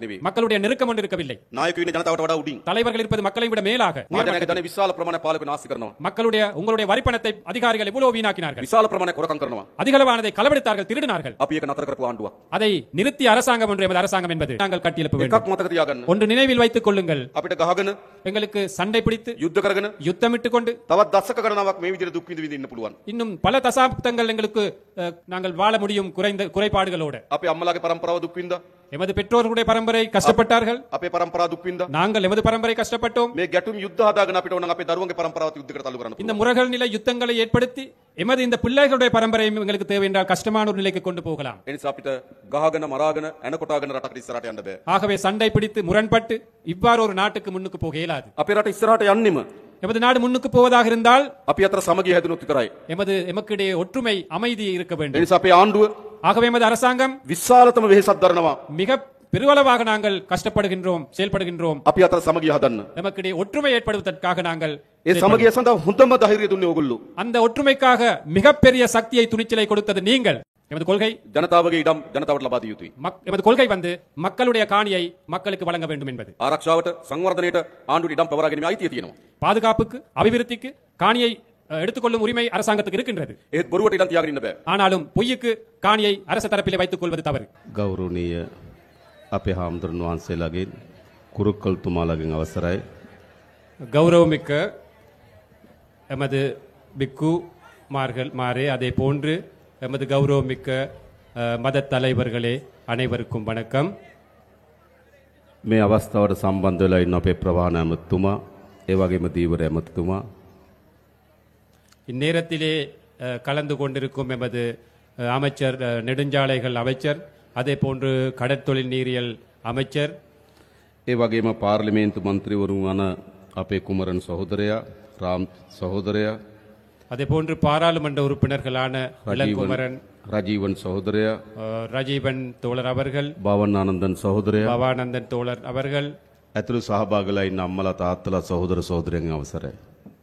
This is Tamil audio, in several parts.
නෙවෙයි. மக்களுடைய நெருக்கம் ஒன்று இருக்கவில்லை. නායකයෝ ඉන්නේ ජනතාවට වඩා උඩින්. தலைவர்கள் இருப்பது மக்களை விட மேலாக. මාධ්‍යනායක ධන විශාල ප්‍රමාණයක් පාලකයෝ නාස්ති කරනවා. மக்களுடைய உங்களுடைய வரிப்பணத்தை அதிகாரிகள் எவ்வளவு வீணாக்கினார்கள். විශාල ප්‍රමාණයක් හොරකම් කරනවා. அதிகளவானதை களவெடுத்தார்கள், திருடினார்கள். අපි ඒක නතර කරපු ආණ්ඩුවක්. அதை நிறுத்திய அரசாங்கம் ஒன்று எமது அரசாங்கம் என்பது நாங்கள் கட்டியெழுப்ப வேண்டும். එකක් මතක තියාගන්න. ஒன்று நினைவில் வைத்துக் கொள்ளுங்கள். අපිට ගහගෙන எங்களுக்கு சண்டை பிடித்து යුද්ධ කරගෙන யுத்தமிட்டுக் கொண்டு තවත් දශක ගණනාවක් මේ විදිහට දුක් විඳින්න ඉන්න පුළුවන්. இன்னும் பல தசாப்தங்கள் எங்களுக்கு நாங்கள் வாழ முடியும் குறைபாடுகளோடு. අපේ අම්මලාගේ පරම්පරාව දුක් විඳා. எமது பெற்றோர்களுடைய பரம்பரை கஷ்டப்பட்டார்கள். අපේ පරම්පරාව දුක් විඳා. நாங்கள் எமது பரம்பரை கஷ்டப்பட்டோம். මේ ගැටුම් යුද්ධ හදාගෙන අපිට ඕන අපේ දරුවන්ගේ පරම්පරාවත් යුද්ධයකට තල්ලු කරන්න இந்த පුළුවන්. முறைகள் நிலை யுத்தங்களை ஏற்படுத்தி எமது இந்த பிள்ளைகளுடைய பரம்பரையும் எங்களுக்கு தேவை என்றால் கஷ்டமான ஒரு நிலைக்கு கொண்டு போகலாம். ඒ නිසා අපිට ගහගෙන මරාගෙන එන කොටාගෙන රටකට ඉස්සරහට යන්න බෑ. ஆகவே சண்டை பிடித்து முரண்பட்டு இவ்வாறு ஒரு நாட்டுக்கு முன்னுக்கு போக இயலாது. අපේ රට ඉස්සරහට යන්නෙම எமது நாடு முன்னுக்கு போவதாக இருந்தால் අපි අතර සමගිය හැදුනොත් විතරයි. எமக்கிடையே ஒற்றுமை அமைதி இருக்க ඒ வேண்டும். නිසා අපේ ආණ්ඩුව ஆகவே எமது அரசாங்கம் විශාලතම වෙහෙසක් දරනවා. மிக பெருவளவாக நாங்கள் கஷ்டப்படுகின்றோம், செயல்படுகின்றோம். අපි අතර සමගිය හදන්න. எமக்கிடையே ஒற்றுமை ஏற்படுவதற்காக நாங்கள் ඒ සමගිය සඳහා හොඳම ධෛර්යය දුන්නේ ඕගොල්ලෝ. அந்த ஒற்றுமைக்காக மிகப்பெரிய சக்தியை துணிச்சலை கொடுத்தது நீங்கள். எமது கொள்கை ජනතාවගේ ඉඩම් ජනතාවට ලබා දිය යුතුයි. எமது கொள்கை மக்களுடைய காணியை மக்களுக்கு வழங்க வேண்டும் என்பது. ආරක්ෂාවට සංවර්ධනයට ආණ්ඩුවට ඉඩම් පවරා ගැනීම අයිතිය තියෙනවා. பாதுகாப்புக்கு, அபிவிருத்திக்கு காணியை எடுத்துக்கொள்ளும் உரிமை அரசாங்கத்துக்கு இருக்கின்றது. ඒත් බොරුවට ඉඩම් තියාගෙන ඉන්න බෑ. ஆனாலும் பொய்யுக்கு காணியை அரசு தரப்பிலே வைத்துக் கொள்வது தவறு. ගෞරවනීය අපේ හාමුදුරන් වහන්සේලාගෙන් කුරුක්කල්තුමාලාගෙන් අවසරයි. கௌரவமிக்க எமது பிக்கு மாரே, அதே போன்று எமது கௌரவமிக்க மத தலைவர்களே, அனைவருக்கும் வணக்கம். මේ අවස්ථාවට සම්බන්ධ වෙලා ඉන්න අපේ ප්‍රවාහන ඇමතුමා, ඒ වගේම දීවර ඇමතුමා, இந்நேரத்திலே கலந்து கொண்டிருக்கும் எமது அமைச்சர், நெடுஞ்சாலைகள் அமைச்சர், அதே போன்று கடற்தொழில் நீரியல் அமைச்சர், ඒ වගේම පාර්ලිමේන්තු මන්ත්‍රීවරුන් වන අපේ කුමරන් සහෝදරයා, රාම් සහෝදරයා, அதே போன்று பாராளுமன்ற உறுப்பினர்களான இளங்குமரன், රජීවන් සහෝදරයා, ரஜீவன் தோழர் அவர்கள், භවනානන්දන් සහෝදරයා, பவானந்தன் தோழர் அவர்கள் ඇතුළු සහභාගීලා ඉන්න අම්මලා තාත්තලා සහෝදර සහෝදරයන්ගේ අවසරයි.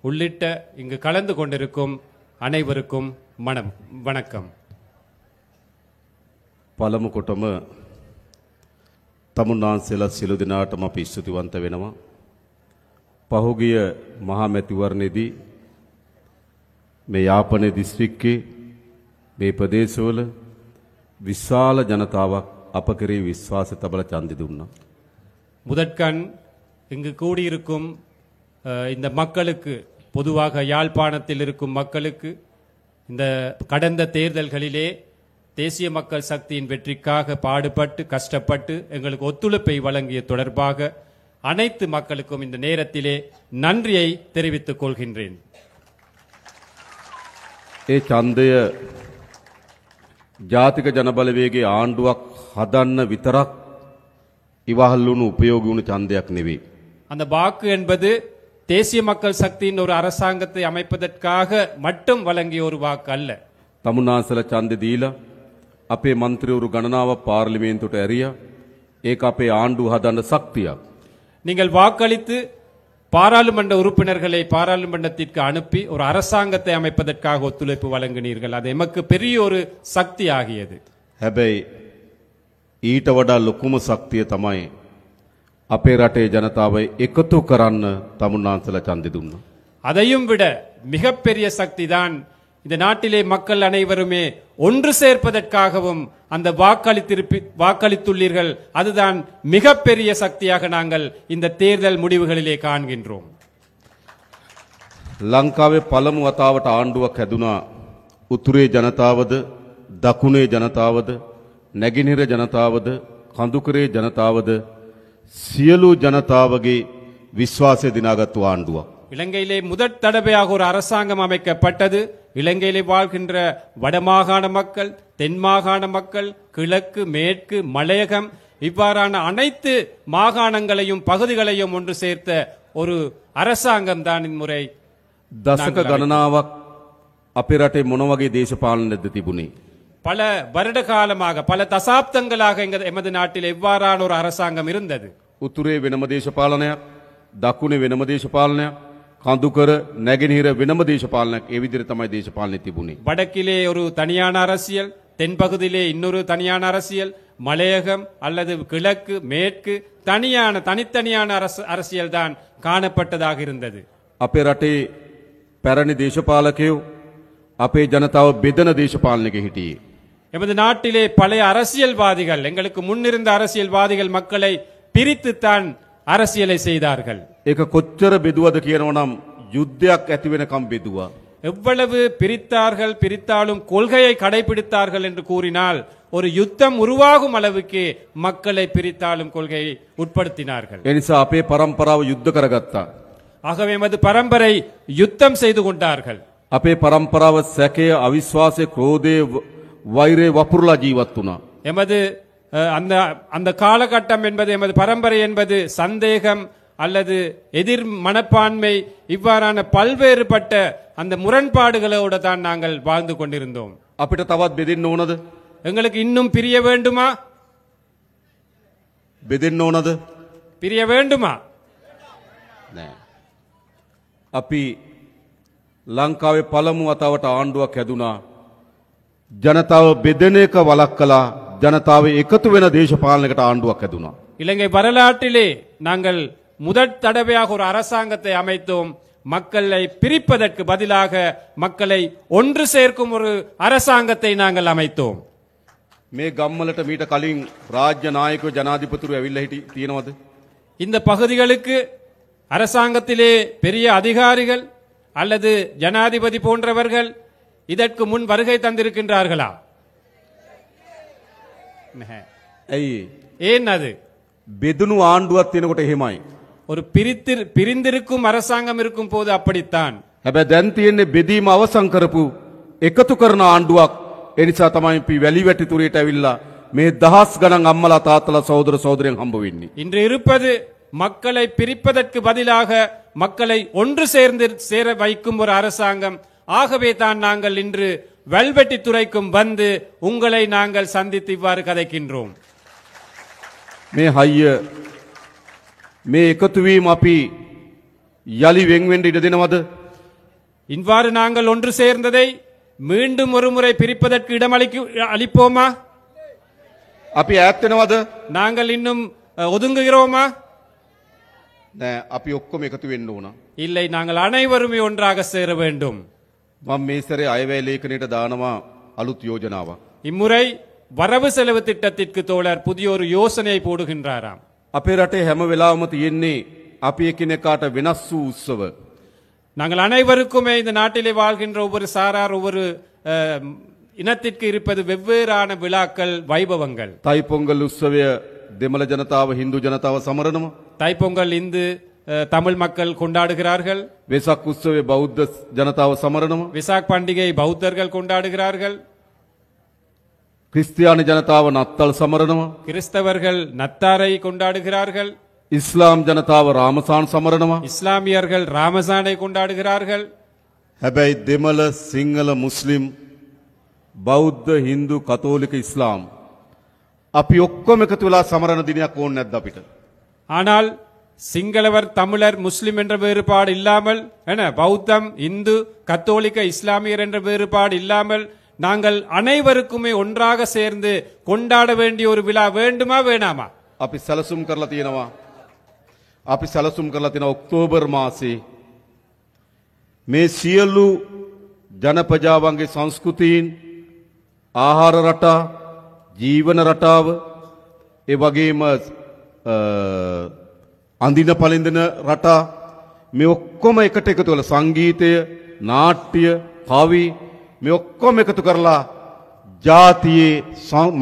உள்ளிட்ட இங்கு கலந்து கொண்டிருக்கும் அனைவருக்கும் வணக்கம். පළමු කොටම තමුන්නාන්සේලා සියලු දෙනාටම අපි ස්තුතිවන්ත වෙනවා. පහුගිය මහා මැතිවරණයේදී මේ යාපනයේ දිස්ත්‍රික්කයේ මේ ප්‍රදේශවල විශාල ජනතාවක් අප කෙරෙහි විශ්වාසය තබලා ඡන්දෙ දුන්නා. முதற்கண் இங்கு கூடியிருக்கும் இந்த மக்களுக்கு, பொதுவாக யாழ்ப்பாணத்தில் இருக்கும் மக்களுக்கு, இந்த கடந்த தேர்தல்களிலே தேசிய மக்கள் சக்தியின் வெற்றிக்காக பாடுபட்டு கஷ்டப்பட்டு எங்களுக்கு ஒத்துழைப்பை வழங்கிய தொடர்பாக அனைத்து மக்களுக்கும் இந்த நேரத்திலே நன்றியை தெரிவித்துக் கொள்கின்றேன். ඒ ඡන්දය ජාතික ජනබලවේගයේ ආණ්ඩුවක් හදන්න විතරක් ඉවහල් වුණු උපයෝගී වුණු ඡන්දයක් නෙවෙයි. அந்த வாக்கு என்பது தேசிய மக்கள் சக்தியின் ஒரு அரசாங்கத்தை அமைப்பதற்காக மட்டும் வழங்கிய ஒரு வாக்கு அல்ல. තමුන්නාන්සේලා ඡන්දෙ දීලා අපේ മന്ത്രിවරු ගණනාවක් පාර්ලිමේන්තුවට ඇරියා. ඒක අපේ ආණ්ඩුව හදන්න ශක්තියක්. நீங்கள் வாக்களித்து பாராளுமன்ற உறுப்பினர்களை பாராளுமன்றத்திற்கு அனுப்பி ஒரு அரசாங்கத்தை அமைப்பதற்காக ஒத்துழைப்பு வழங்கினீர்கள். அது எமக்கு பெரிய ஒரு சக்தி ஆகியது. හැබැයි ඊට වඩා ලොකුම ශක්තිය තමයි අපේ රටේ ජනතාව එකතු කරන්න තමුන්නාන්සේලා ඡන්දෙ දුන්නා. அதையும் விட மிகப்பெரிய சக்தி தான் இந்த நாட்டிலே மக்கள் அனைவருமே ஒன்று சேர்ப்பதற்காகவும் அந்த வாக்களித்துள்ளீர்கள். அதுதான் மிகப்பெரிய சக்தியாக நாங்கள் இந்த தேர்தல் முடிவுகளிலே காண்கின்றோம். ලංකාවේ පළමු වතාවට ආණ්ඩුවක් හැදුනා. උතුරේ ජනතාවද, දකුණේ ජනතාවද, නැගෙනහිර ජනතාවද, කඳුකරේ ජනතාවද සියලු ජනතාවගේ විශ්වාසය දිනාගත්තු ආණ්ඩුවක්. இலங்கையிலே முதற் தடவையாக ஒரு அரசாங்கம் அமைக்கப்பட்டது. இலங்கையிலே வாழ்கின்ற வடமாகாண மக்கள், தென் மாகாண மக்கள், கிழக்கு, மேற்கு, மலையகம் இவ்வாறான அனைத்து மாகாணங்களையும் பகுதிகளையும் ஒன்று சேர்த்த ஒரு அரசாங்கம் தான் இம்முறை. දශක ගණනාවක් අපේ රටේ මොන වගේ දේශපාලනයක්ද තිබුණේ? பல வருட காலமாக, பல தசாப்தங்களாக எமது நாட்டில் எவ்வாறான ஒரு அரசாங்கம் இருந்தது. උතුරේ වෙනම දේශපාලනයක්, දකුණේ වෙනම දේශපාලනයක්, කඳුකර නැගෙනහිර වෙනම දේශපාලනයක්. ඒ විදිහට තමයි දේශපාලනය තිබුණේ. வடக்கிலே ஒரு தனியான அரசியல், தென்பகுதியிலே இன்னொரு தனியான அரசியல், மலையகம் அல்லது கிழக்கு மேற்கு தனித்தனியான அரசியல் தான் காணப்பட்டதாக இருந்தது. අපේ රටේ පැරණි දේශපාලකයෝ අපේ ජනතාව බෙදන දේශපාලනයක හිටියේ. எமது நாட்டிலே பழைய அரசியல்வாதிகள், எங்களுக்கு முன்னிருந்த அரசியல்வாதிகள் மக்களை பிரித்துத்தான் அரசியலை செய்தார்கள். ඒක කොච්චර බෙදුවද කියනවනම් යුද්ධයක් ඇති වෙනකම් බෙදුවා. எவ்வளவு பிரித்தாலும் கொள்கையை கடைபிடித்தார்கள் என்று கூறினால் ஒரு யுத்தம் உருவாகும் அளவுக்கு மக்களை பிரித்தாலும் கொள்கையை உட்படுத்தினார்கள். ඒ නිසා අපේ පරම්පරාව යුද්ධ කරගත්තා. ஆகவே எமது பரம்பரை யுத்தம் செய்து கொண்டார்கள். අපේ පරම්පරාව සැකය, අවිශ්වාසය, ක්‍රෝධය, වෛරය වපුරලා ජීවත් වුණා. எமது அந்த காலகட்டம் என்பது, எமது பரம்பரை என்பது சந்தேகம் அல்லது எதிர் மனப்பான்மை இவ்வாறான பல்வேறுபட்ட அந்த முரண்பாடுகளோடு தான் நாங்கள் வாழ்ந்து கொண்டிருந்தோம். අපිට තවත් බෙදෙන්න ඕනද? எங்களுக்கு இன்னும் பிரிய வேண்டுமா? බෙදෙන්න ඕනද? பிரிய வேண்டுமா? නෑ. අපි ලංකාවේ පළමු වතාවට ආණ්ඩුවක් හැදුනා. ජනතාව බෙදෙන එක වළක්වලා ජනතාව එකතු වෙන දේශපාලනයකට ආණ්ඩුවක් හැදුනා. இலங்கை வரலாற்றிலே நாங்கள் முதற் தடவையாக ஒரு அரசாங்கத்தை அமைத்தோம். மக்களை பிரிப்பதற்கு பதிலாக மக்களை ஒன்று சேர்க்கும் ஒரு அரசாங்கத்தை நாங்கள் அமைத்தோம். මේ ගම්වලට මීට කලින් රාජ්‍ය නායකයෝ ජනාධිපතිවරු ඇවිල්ලා තියෙනවද? இந்த பகுதிகளுக்கு அரசாங்கத்திலே பெரிய அதிகாரிகள் அல்லது ஜனாதிபதி போன்றவர்கள் இதற்கு முன் வருகை தந்திருக்கின்றார்களா? ඇයි? ஏன் அது? බෙදුණු ආණ්ඩුවක් තියෙනකොට එහෙමයි. ஒரு பிரிந்திருக்கும் அரசாங்கம் இருக்கும் போது அப்படித்தான். හැබැයි දැන් තියෙන්නේ බෙදීම අවසන් කරපු එකතු කරන ආණ්ඩුවක්. ඒ නිසා තමයි අපි වැලි වැටි තුරේට ඇවිල්ලා මේ දහස් ගණන් අම්මලා තාත්තලා සහෝදර සහෝදරයන් හම්බ වෙන්නේ. இன்று இருப்பது மக்களை பிரிப்பதற்கு பதிலாக மக்களை ஒன்று சேர வைக்கும் ஒரு அரசாங்கம். ஆகவே தான் நாங்கள் இன்று வெல்வெட்டி துறைக்கும் வந்து உங்களை நாங்கள் சந்தித்து இவ்வாறு கதைக்கின்றோம். මේ හයිය මේ එකතු වීම අපි යලි වෙන් වෙන්න ඉඩ දෙනවද? இவ்வாறு நாங்கள் ஒன்று சேர்ந்ததை மீண்டும் ஒரு முறை பிரிப்பதற்கு இடம் அளிப்போமா? අපි ඈත් වෙනවද? நாங்கள் இன்னும் ஒதுங்குகிறோமா? නෑ, අපි ඔක්කොම එකතු වෙන්න ඕන. இல்லை, நாங்கள் அனைவருமே ஒன்றாக சேர வேண்டும். මම මේ සැරේ අයවැය ලේඛනයට දානවා අලුත් යෝජනාවක්. இம்முறை வரவு செலவு திட்டத்திற்கு தோழர் புதிய ஒரு யோசனையை போடுகின்றாராம். අපේ රටේ හැම වෙලාවම තියෙන්නේ අපි එකිනෙකාට වෙනස් වූ උත්සව. நாங்கள் அனைவருக்குமே இந்த நாட்டிலே வாழ்கின்ற ஒவ்வொரு சாரார் ஒவ்வொரு இனத்திற்கு இருப்பது வெவ்வேறான விழாக்கள், வைபவங்கள். தைப்பொங்கல் உற்சවය දෙමළ ජනතාව හින්දු ජනතාව සමරනවා. தைப்பொங்கல் இந்து தமிழ் மக்கள் கொண்டாடுகிறார்கள். වෙසක් උත්සවය බෞද්ධ ජනතාව සමරනවා. விசாக் பண்டிகை பௌத்தர்கள் கொண்டாடுகிறார்கள். ක්‍රිස්තියානි ජනතාව නත්තල් සමරනවා. கிறிஸ்தவர்கள் நத்தாரை கொண்டாடுகிறார்கள். ඉස්ලාම් ජනතාව රාමසාන් සමරනවා. இஸ்லாமியர்கள் ராமசானை கொண்டாடுகிறார்கள். හැබැයි දෙමළ, සිංහල, මුස්ලිම්, බෞද්ධ, හින්දු, කතෝලික, ඉස්ලාම් අපි ඔක්කොම එකතු වෙලා සමරන දිනයක් ඕනේ නැද්ද අපිට? ஆனால் சிங்களவர், தமிழர், முஸ்லிம் என்ற வேறுபாடு இல்லாமல், பௌத்தம், இந்து, கத்தோலிக்க, இஸ்லாமியர் என்ற வேறுபாடு இல்லாமல் நாங்கள் அனைவருக்குமே ஒன்றாக சேர்ந்து கொண்டாட வேண்டிய ஒரு விழா வேண்டுமா வேணாமா? අපි සැලසුම් කරලා තියෙනවා. අපි සැලසුම් කරලා තියෙන ඔක්තෝබර් මාසේ මේ සියලු ජනපජාවන්ගේ සංස්කෘතීන්, ආහාර රටා, ජීවන රටාව, ඒ වගේම අඳින පළඳින රටා, මේ ඔක්කොම එකට එකතු කරලා සංගීතය, නාට්‍ය, කවි මේ ඔක්කොම එකතු කරලා ජාතියේ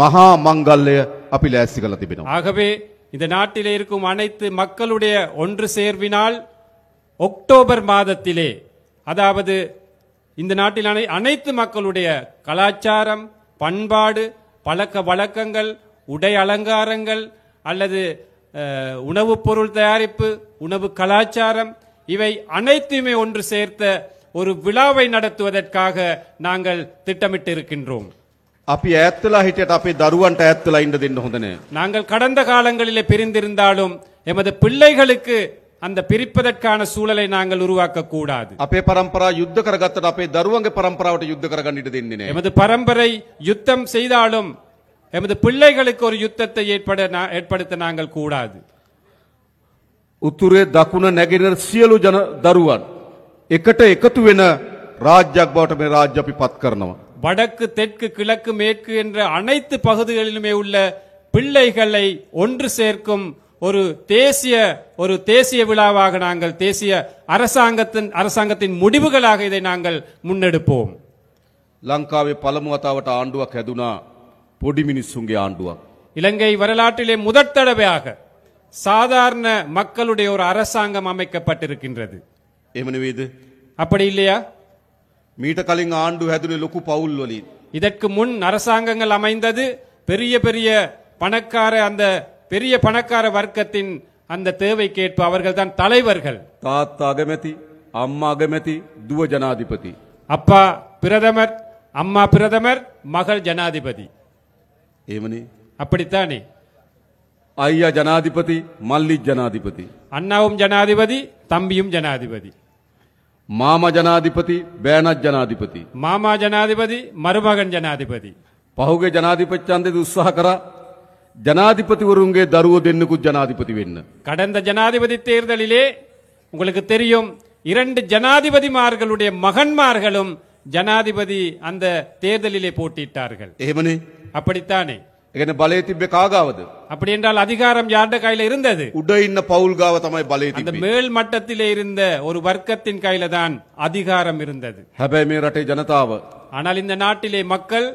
මහා මංගල්‍යය අපි ලෑස්ති කරලා තිබෙනවා. ஆகவே இந்த நாட்டிலே இருக்கும் அனைத்து மக்களுடைய ஒன்று சேர்வினால் அக்டோபர் மாதத்திலே, அதாவது இந்த நாட்டில் அனைத்து மக்களுடைய கலாச்சாரம், பண்பாடு, பழக்க வழக்கங்கள், உடை அலங்காரங்கள் அல்லது உணவுப் பொருள் தயாரிப்பு, உணவு கலாச்சாரம், இவை அனைத்துமே ஒன்று சேர்த்த ஒரு விழாவை நடத்துவதற்காக நாங்கள் திட்டமிட்டு இருக்கின்றோம். අපි ඈත්ලා හිටියට අපේ දරුවන්ට ඈත්ලා ඉන්න දෙන්න හොඳ නෑ. நாங்கள் கடந்த காலங்களிலே பிரிந்திருந்தாலும் எமது பிள்ளைகளுக்கு அந்த பிரிப்பதற்கான சூழலை நாங்கள் உருவாக்க கூடாது. අපේ පරම්පරාව යුද්ධ කරගත්තට අපේ දරුවන්ගේ පරම්පරාවට යුද්ධ කරගන්න ඉඩ දෙන්නේ නෑ. எமது பரம்பரை யுத்தம் செய்தாலும் எமது பிள்ளைகளுக்கு ஒரு யுத்தத்தை ஏற்படுத்த நாங்கள் கூடாது. උතුරේ දකුණ නැගෙනහිර සියලු ජන දරුවන් එකට එකතු වෙන රාජ්‍යයක් බවට මේ රාජ්‍ය අපි පත් කරනවා. வடக்கு தெற்கு கிழக்கு மேற்கு என்ற அனைத்து பகுதிகளிலுமே உள்ள பிள்ளைகளை ஒன்று சேர்க்கும் ஒரு தேசிய விழாவாக நாங்கள் தேசிய அரசாங்கத்தின் முடிவுகளாக இதை நாங்கள் முன்னெடுப்போம். ලංකාවේ පළමු වතාවට ආණ්ඩුවක් හැදුනා පොඩි මිනිස්සුන්ගේ ආණ්ඩුවක්. இலங்கை வரலாற்றிலே முதற் தடவையாக சாதாரண மக்களுடைய ஒரு அரசாங்கம் அமைக்கப்பட்டிருக்கின்றது. එහෙම නෙවෙයිද? அப்படி இல்லையா? මීට කලින් ආණ්ඩු හැදුනේ ලොකු පවුල් වලින්. இதற்கு முன் அரசாங்கங்கள் அமைந்தது பெரிய பணக்கார வர்க்கத்தின் அந்த தேவைக்கேற்ப அவர்கள் தான் தலைவர்கள். තාත්තා අගමැති, අම්මා අගමැති, දුව ජනාධිපති. அப்பா பிரதமர், அம்மா பிரதமர், மகள் ஜனாதிபதி. එහෙමනේ. அப்படித்தானே? අයියා ජනාධිපති, මල්ලි ජනාධිපති. அண்ணாவும் ஜனாதிபதி, தம்பியும் ஜனாதிபதி. මාමා ජනාධිපති, බෑනත් ජනාධිපති. மாமா ஜனாதிபதி, மருமகன் ஜனாதிபதி. පහුගේ ජනාධිපති ඡන්දෙදි උත්සාහ කරා ජනාධිපතිවරුන්ගේ දරුවෝ දෙන්නෙකුත් ජනාධිපති වෙන්න. கடந்த ஜனாதிபதி தேர்தலிலே உங்களுக்கு தெரியும் 2 ஜனாதிபதிமார்களுடைய மகன்மார்களும் ஜனாதிபதி அந்த தேர்தலிலே போட்டியிட்டார்கள். එහෙමනේ. அப்படித்தானே? ඒ කියන්නේ බලය තිබ්බේ කාගාවද? அப்படி என்றால் அதிகாரம் யாருடைய கையில இருந்தது? උඩ ඉන්න පවුල් ගාව තමයි බලය அந்த තිබ්බේ. மேல் மட்டத்திலே இருந்த ஒரு வர்க்கத்தின் கையில தான் அதிகாரம் இருந்தது. හැබැයි මේ රටේ ජනතාව ஆனால் இந்த நாட்டிலே மக்கள்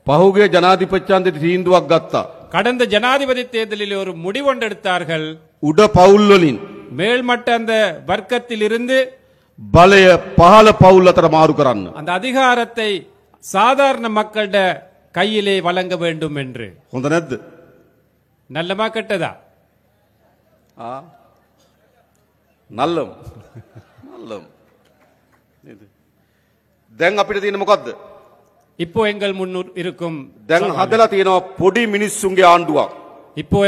පහුගේ ජනාධිපති ඡන්දෙදි තීන්දුවක් ගත්තා. கடந்த ஜனாதிபதி தேர்தலில் ஒரு முடிவெடுத்தார்கள். උඩ පවුල් වලින් மேல்மட்ட அந்த வர்க்கத்தில் இருந்து බලය පහළ පවුල් අතර මාරු කරන්න. அந்த அதிகாரத்தை சாதாரண மக்களிட கையிலே வழங்க வேண்டும் என்று. හොඳ නැද්ද? நல்லமா கெட்டதா? නල්ලම්. නල්ලම්. නේද? දැන් අපිට තියෙන මොකද්ද? இப்போ எங்கள் முன்னூர் இருக்கும் දැන් හදලා තියෙනවා පොඩි මිනිස්සුන්ගේ ආණ්ඩුවක්. இப்போ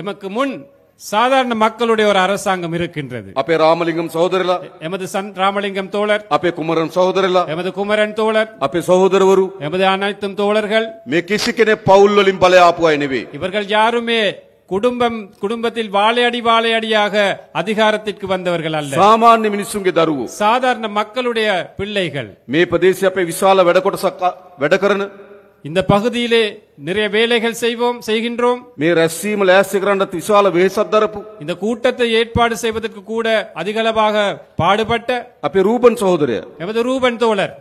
எமக்கு முன் சாதாரண மக்களுடைய ஒரு அரசாங்கம் இருக்கின்றது. අපේ රාමලිංගම් සහෝදරලා, எமது ராமலிங்கம் தோழர், අපේ කුමරන් සහෝදරලා, எமது குமரன் தோழர், අපේ සහෝදරවරු எமது அனைத்தும் தோழர்கள், මේ කිසි කෙනෙක් පවුල් වලින් බලය ආපු අය නෙවෙයි. இவர்கள் யாருமே குடும்பத்தில் வாழையடியாக அதிகாரத்திற்கு வந்தவர்கள் அல்ல. සාමාන්‍ය මිනිස්සුන්ගේ දරුවෝ. சாதாரண மக்களுடைய பிள்ளைகள். මේ ප්‍රදේශයේ අපේ විශාල වැඩ කොටසක් වැඩ කරන இந்த பகுதியிலே நிறைய வேலைகள் செய்கின்றோம். මේ රැස්වීම ලෑස්ති කරන්නත් විශාල වෙහෙසක් දරපු இந்த கூட்டத்தை ஏற்பாடு செய்வதற்கு கூட அதிகளவாக பாடுபட்ட අපේ රූබන් සහෝදරය எமது ரூபன் தோழர்.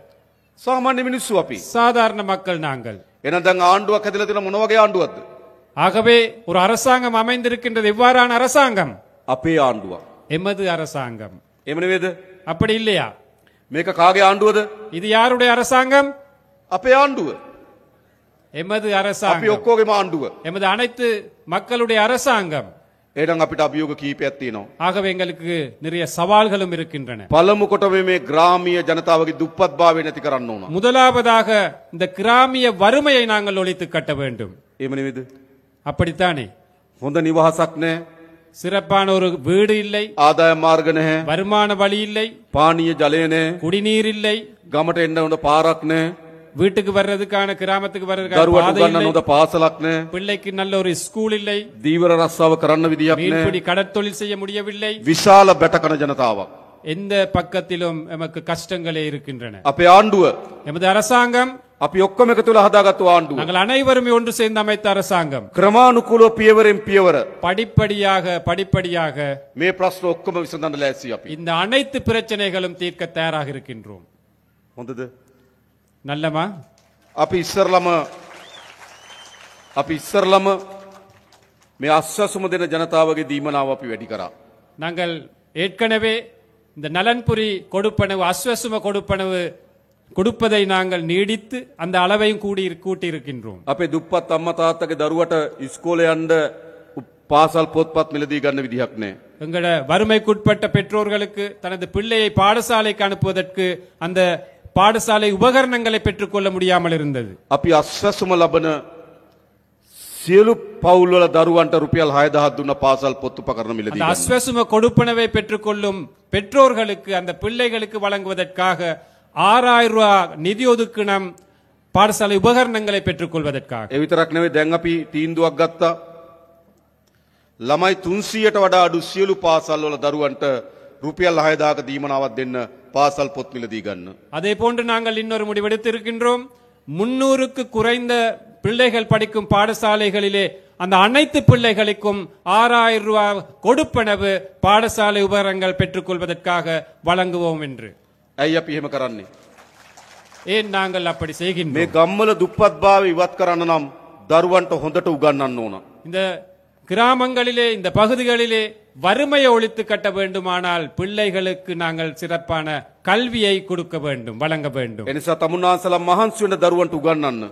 සාමාන්‍ය මිනිස්සු අපි. சாதாரண மக்கள் நாங்கள். එහෙනම් දැන් ආණ්ඩුවක් හැදලා තියෙන මොන වගේ ආණ්ඩුවක්ද? ஆகவே ஒரு அரசாங்கம் அமைந்திருக்கின்றது. எவ்வாறான அரசாங்கம்? අපේ ආණ්ඩුවක්. எமது அரசாங்கம். එහෙම නෙවෙයිද? அப்படி இல்லையா? මේක කාගේ ආණ්ඩුවද? இது யாருடைய அரசாங்கம்? අපේ ආණ්ඩුව. எமது අපි அரசாங்கம். ඔක්කොගේම ආණ්ඩුව. எமது அனைத்து மக்களுடைய அரசாங்கம். එහෙනම් අපිට අභියෝග කීපයක් තියෙනවා. ஆகவே எங்களுக்கு நிறைய சவால்களும் இருக்கின்றன. පළමු කොට මේ ග්‍රාමීය ජනතාවගේ දුප්පත්භාවය නැති කරන්න ඕන. முதலாவதாக இந்த கிராமிய வறுமையை நாங்கள் ஒழித்து கட்ட வேண்டும். එහෙම නෙවෙයිද? அப்படித்தானே? හොඳ නිවහසක් නැහැ. சிறப்பான ஒரு வீடு இல்லை, ආදාය මාර්ග නැහැ. வருமான வழி இல்லை, පානීය ජලය නැහැ. குடிநீர் இல்லை, ගමට එන්න හොඳ පාරක් නැහැ. வீட்டுக்கு வர்றதுக்கான கிராமத்துக்கு வர்றதுக்கான දරුවට பாதை ගන්න இல்லை, හොඳ පාසලක් නැහැ. பிள்ளைக்கு நல்ல ஒரு ஸ்கூல் இல்லை, දීවර රස්සාව කරන්න විදියක් மீன்பிடி නැහැ. கடற்தொழில் செய்ய முடியவில்லை. විශාල බැටකන ජනතාවක්. எந்த பக்கத்திலும் எமக்கு கஷ்டங்களே இருக்கின்றன. අපේ ආණ්ඩුව எமது அரசாங்கம், අපි ඔක්කොම එකතු වෙලා හදාගත්තු ආණ්ඩුව. நாங்கள் அனைவருமே ஒன்று சேர்ந்து அமைத்த அரசாங்கம். ක්‍රමානුකූලව පියවරෙන් පියවර படிப்படியாக මේ ප්‍රශ්න ඔක්කොම විසඳන්න ලෑස්ති අපි. இந்த அனைத்து பிரச்சனைகளும் தீர்க்க தயாராக இருக்கின்றோம். හොඳද? நல்லமா? අපි ඉස්සරලම මේ අස්වැසුම දෙන ජනතාවගේ දීමනාව අපි වැඩි කරා. நாங்கள் ஏற்கனவே இந்த நலன்புரி கொடுப்பனவு, அஸ்வசும கொடுப்பனவு கொடுப்பதை நாங்கள் நீடித்து அந்த அளவையும் கூட்டி இருக்கின்றோம். අපේ දුප්පත් අම්මා තාත්තගේ දරුවට ඉස්කෝලේ යන්න පාසල් පොත්පත් මිලදී ගන්න විදිහක් නැහැ. எங்கள வறுமைக்குட்பட்ட பெற்றோர்களுக்கு தனது பிள்ளையை பாடசாலைக்கு அனுப்புவதற்கு அந்த பாடசாலை உபகரணங்களை பெற்றுக்கொள்ள முடியாமல் இருந்தது. අපි අස්වැසුම ලබන සියලු පවුල් වල දරුවන්ට රුපියල් 6000ක් දුන්න පාසල් පොත් උපකරණ මිලදී அந்த ගන්න. அஸ்வசும கொடுப்பனவை பெற்றுக்கொள்ளும் பெற்றோர்களுக்கு அந்த பிள்ளைகளுக்கு வழங்குவதற்காக 6000 ரூபாய் நிதி ஒதுக்கினம் பாடசாலை உபகரணங்களை பெற்றுக்கொள்வதற்காக. ඒ විතරක් නෙවෙයි දැන් අපි තීන්දුවක් ගත්තා. ළමයි 300ට වඩා අඩු සියලු පාසල් වල දරුවන්ට රුපියල් 6000ක දීමනාවක් දෙන්න පාසල් පොත් මිලදී ගන්න. அதே போன்று நாங்கள் இன்னொரு முடிவெடுத்திருக்கின்றோம். 300க்கு குறைந்த பிள்ளைகள் படிக்கும் பாடசாலைகளிலே அந்த அனைத்து பிள்ளைகளுக்கும் 6000 ரூபாய் கொடுப்பனவு பாடசாலை உபகரணங்கள் பெற்றுக்கொள்வதற்காக வழங்குவோம் என்று. ඇයි අපි එහෙම කරන්නේ? ஏன் நாங்கள் அப்படி මේ செய்கின்றோம்? ගම්වල දුප්පත්භාවය ඉවත් කරන්න නම් දරුවන්ට හොඳට උගන්වන්න ඕන. இந்த கிராமங்களிலே இந்த பகுதிகளிலே வறுமையை ஒழித்து கட்ட வேண்டுமானால் பிள்ளைகளுக்கு நாங்கள் சிறப்பான கல்வியை கொடுக்க வேண்டும், வழங்க வேண்டும். එනිසා තමුන්නාන්සලා මහන්සි වෙන දරුවන්ට උගන්වන්න.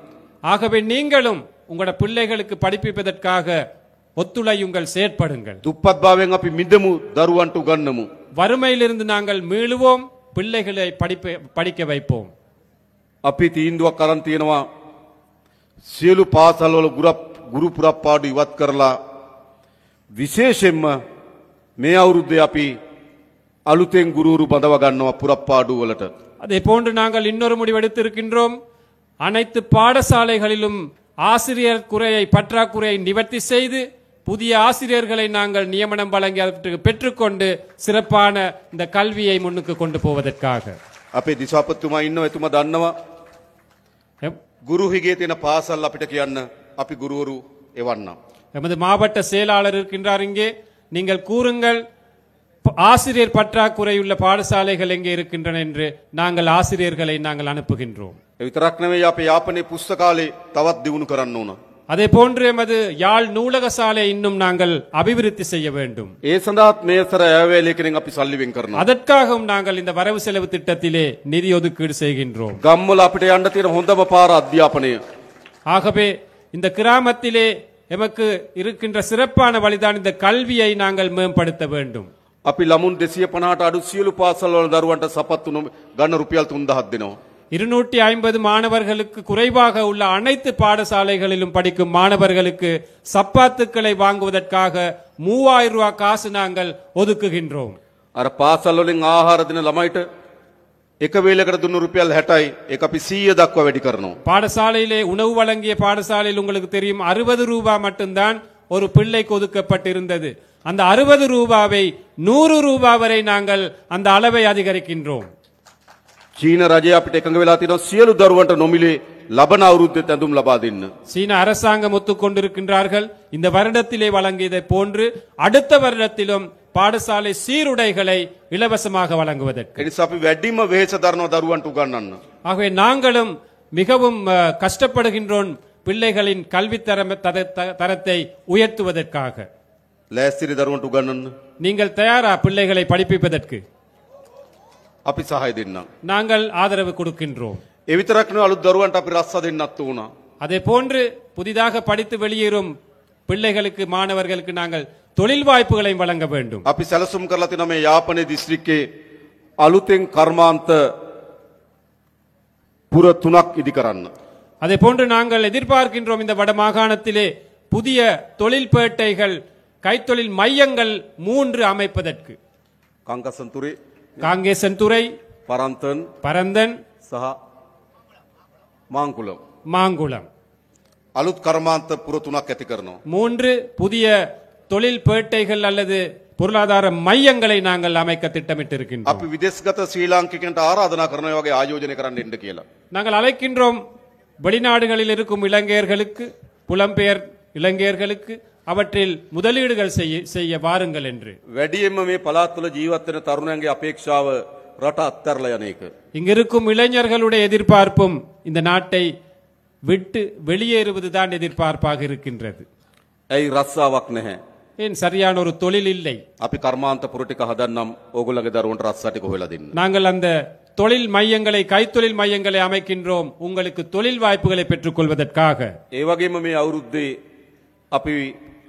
ஆகவே நீங்களும் உங்களோட பிள்ளைகளுக்கு படிப்பிப்பதற்காக ஒத்துழையுங்கள், செயற்படுங்கள். දුප්පත්භාවයෙන් අපි මිදමු දරුවන්ට උගන්වමු. வறுமையிலிருந்து நாங்கள் மீளுவோம், பிள்ளைகளை படிக்க வைப்போம். අපි තීන්දුවක් අරන් තියෙනවා සියලු පාසල්වල ගුරු පුරප්පාඩු ඉවත් කරලා විශේෂයෙන්ම මේ අවුරුද්දේ අපි අලුතෙන් ගුරුවරු බඳව ගන්නවා පුරප්පාඩු වලට. அதே போன்று நாங்கள் இன்னொரு முடிவெடுத்திருக்கின்றோம். அனைத்து பாடசாலைகளிலும் ஆசிரியர் குறையை பற்றாக்குறையை நிவர்த்தி செய்து புதிய ஆசிரியர்களை நாங்கள் நியமனம் வழங்கி அதற்கு பெற்றுக்கொண்டு சிறப்பான இந்த கல்வியை முன்னுக்கு கொண்டு போவதற்காக. අපේ දිසාපතිතුමා ඉන්නවා, එතුමා දන්නවා ගුරු හිගේ තියෙන පාසල් අපිට කියන්න අපි ගුරුවරු එවන්නම්. எமது மாவட்ட செயலாளர் இருக்கின்றார் இங்கே. நீங்கள் கூறுங்கள் ஆசிரியர் பற்றாக்குறையுள்ள பாடசாலைகள் எங்கே இருக்கின்றன என்று நாங்கள் ஆசிரியர்களை நாங்கள் அனுப்புகின்றோம். ඒ විතරක් නෙවෙයි අපේ යාපනයේ පුස්තකාලේ තවත් දියුණු කරන්න ඕන. அதே போன்று எமது யாழ் நூலக சாலை இன்னும் நாங்கள் அபிவிருத்தி செய்ய வேண்டும். ඒ සඳහාත් මේ සර ඇවැලේකෙන් අපි සල්ලි වෙන් කරනවා. அதற்காகவும் நாங்கள் இந்த வரவு செலவு திட்டத்திலே நிதி ஒதுக்கீடு செய்கின்றோம். ගම්වල අපිට යන්න තියෙන හොඳම පාර අධ්‍යාපනය. ஆகவே இந்த கிராமத்திலே எமக்கு இருக்கின்ற சிறப்பான வழிதான் இந்த கல்வியை நாங்கள் மேம்படுத்த வேண்டும். අපි ළමුන් 250ට අඩු සියලු පාසල් වල දරුවන්ට සපත්තු ගන්න රුපියල් 3000ක් දෙනවා. 250 மாணவர்களுக்கு குறைவாக உள்ள அனைத்து பாடசாலைகளிலும் படிக்கும் மாணவர்களுக்கு சப்பாத்துக்களை வாங்குவதற்காக 3000 ரூபாய் காசு நாங்கள் ஒதுக்குகின்றோம். අර පාසල් වලින් ආහාර දෙන ළමයිට එක වේලකට දුන්න රුපියල් 60යි ඒක අපි 100 දක්වා වැඩි කරනවා. பாடசாலையிலே உணவு வழங்கிய பாடசாலையில் உங்களுக்கு தெரியும் 60 ரூபாய் மட்டும்தான் ஒரு பிள்ளைக்கு ஒதுக்கப்பட்டிருந்தது. அந்த 60 ரூபாவை 100 ரூபாய் வரை நாங்கள் அந்த அளவை அதிகரிக்கின்றோம். චීන රජය අපිට එකඟ වෙලා තියෙනවා සියලු දරුවන්ට නොමිලේ ලබන අවුරුද්දේ ඇඳුම් ලබා දෙන්න. சீன அரசாங்கம் ஒத்துக்கொண்டிருக்கின்றார்கள். இந்த வருடத்திலே வழங்கியதை போன்று அடுத்த வருடத்திலும் பாடசாலை சீருடைகளை இலவசமாக வழங்குவதற்கு. ඒ නිසා අපි වැඩිම වෙහෙස දරන දරුවන්ට උගන්වන්න. ஆகவே நாங்களும் மிகவும் கஷ்டப்படுகின்றோம் பிள்ளைகளின் கல்வி தரத்தை உயர்த்துவதற்காக. ලෑස්තිරි දරුවන්ට උගන්වන්න. நீங்கள் தயாரா பிள்ளைகளை படிப்பிப்பதற்கு? අපි සහාය දෙන්නම්. நாங்கள் ஆதரவு கொடுக்கின்றோம். ඒ විතරක් නෙවෙයි අලුත් දරුවන්ට අපි රස්සා දෙන්නත් උනා. அதே போன்று புதிதாக படித்து வெளியேறும் பிள்ளைகளுக்கு மாணவர்களுக்கு நாங்கள் தொழில் வாய்ப்புகளை வழங்க வேண்டும். අපි සැලසුම් කරලා තියෙනවා මේ යාපනයේ දිස්ත්‍රික්කේ අලුතෙන් කර්මාන්ත පුර 3ක් ඉදි කරන්න. அதே போன்று நாங்கள் எதிர்பார்க்கின்றோம் இந்த வட மாகாணத்திலே புதிய தொழில்பேட்டைகள் கைத்தொழில் மையங்கள் 3 அமைப்பதற்கு. කංකසන්තුරේ, காங்கேசன்துறை, පරන්තන් பரந்தன், සහ මාංකුලම් மாங்குளம் අලුත් කර්මාන්ත පුර 3ක් ඇති කරනවා. 3 புதிய தொழில் பேட்டைகள் அல்லது பொருளாதார மையங்களை நாங்கள் அமைக்க திட்டமிட்டிருக்கின்றோம். අපි විදේශගත ශ්‍රී ලාංකිකයන්ට ආරාධනා කරන වගේ ආයෝජනය කරන්න එන්න කියලා. நாங்கள் அழைக்கின்றோம் வெளிநாடுகளில் இருக்கும் இலங்கையர்களுக்கு, புலம்பெயர் இலங்கையர்களுக்கு அவற்றில் முதலீடுகள் செய்ய வாருங்கள் என்று. වැඩියෙන්ම මේ පළාත් වල ජීවත් වෙන තරුණයන්ගේ අපේක්ෂාව රට අත්හැරලා යන එක. இங்கிருக்கும் இளைஞர்களுடைய எதிர்பார்ப்பும் இந்த நாட்டை விட்டு வெளியேறுவதுதான் எதிர்பார்ப்பாக இருக்கின்றது. ඇයි රස්සාවක් නැහැ? ஏன் சரியான ஒரு தொழில் இல்லை. අපි කර්මාන්ත පුර ටික හදන්නම් ඕගොල්ලන්ගේ දරුවන්ට රස්සා ටික හොයලා දෙන්න. நாங்கள் அந்த தொழில் மையங்களை, கைத்தொழில் மையங்களை அமைக்கின்றோம் உங்களுக்கு தொழில் வாய்ப்புகளை பெற்றுக் கொள்வதற்காக. ඒ වගේම මේ අවුරුද්දේ අපි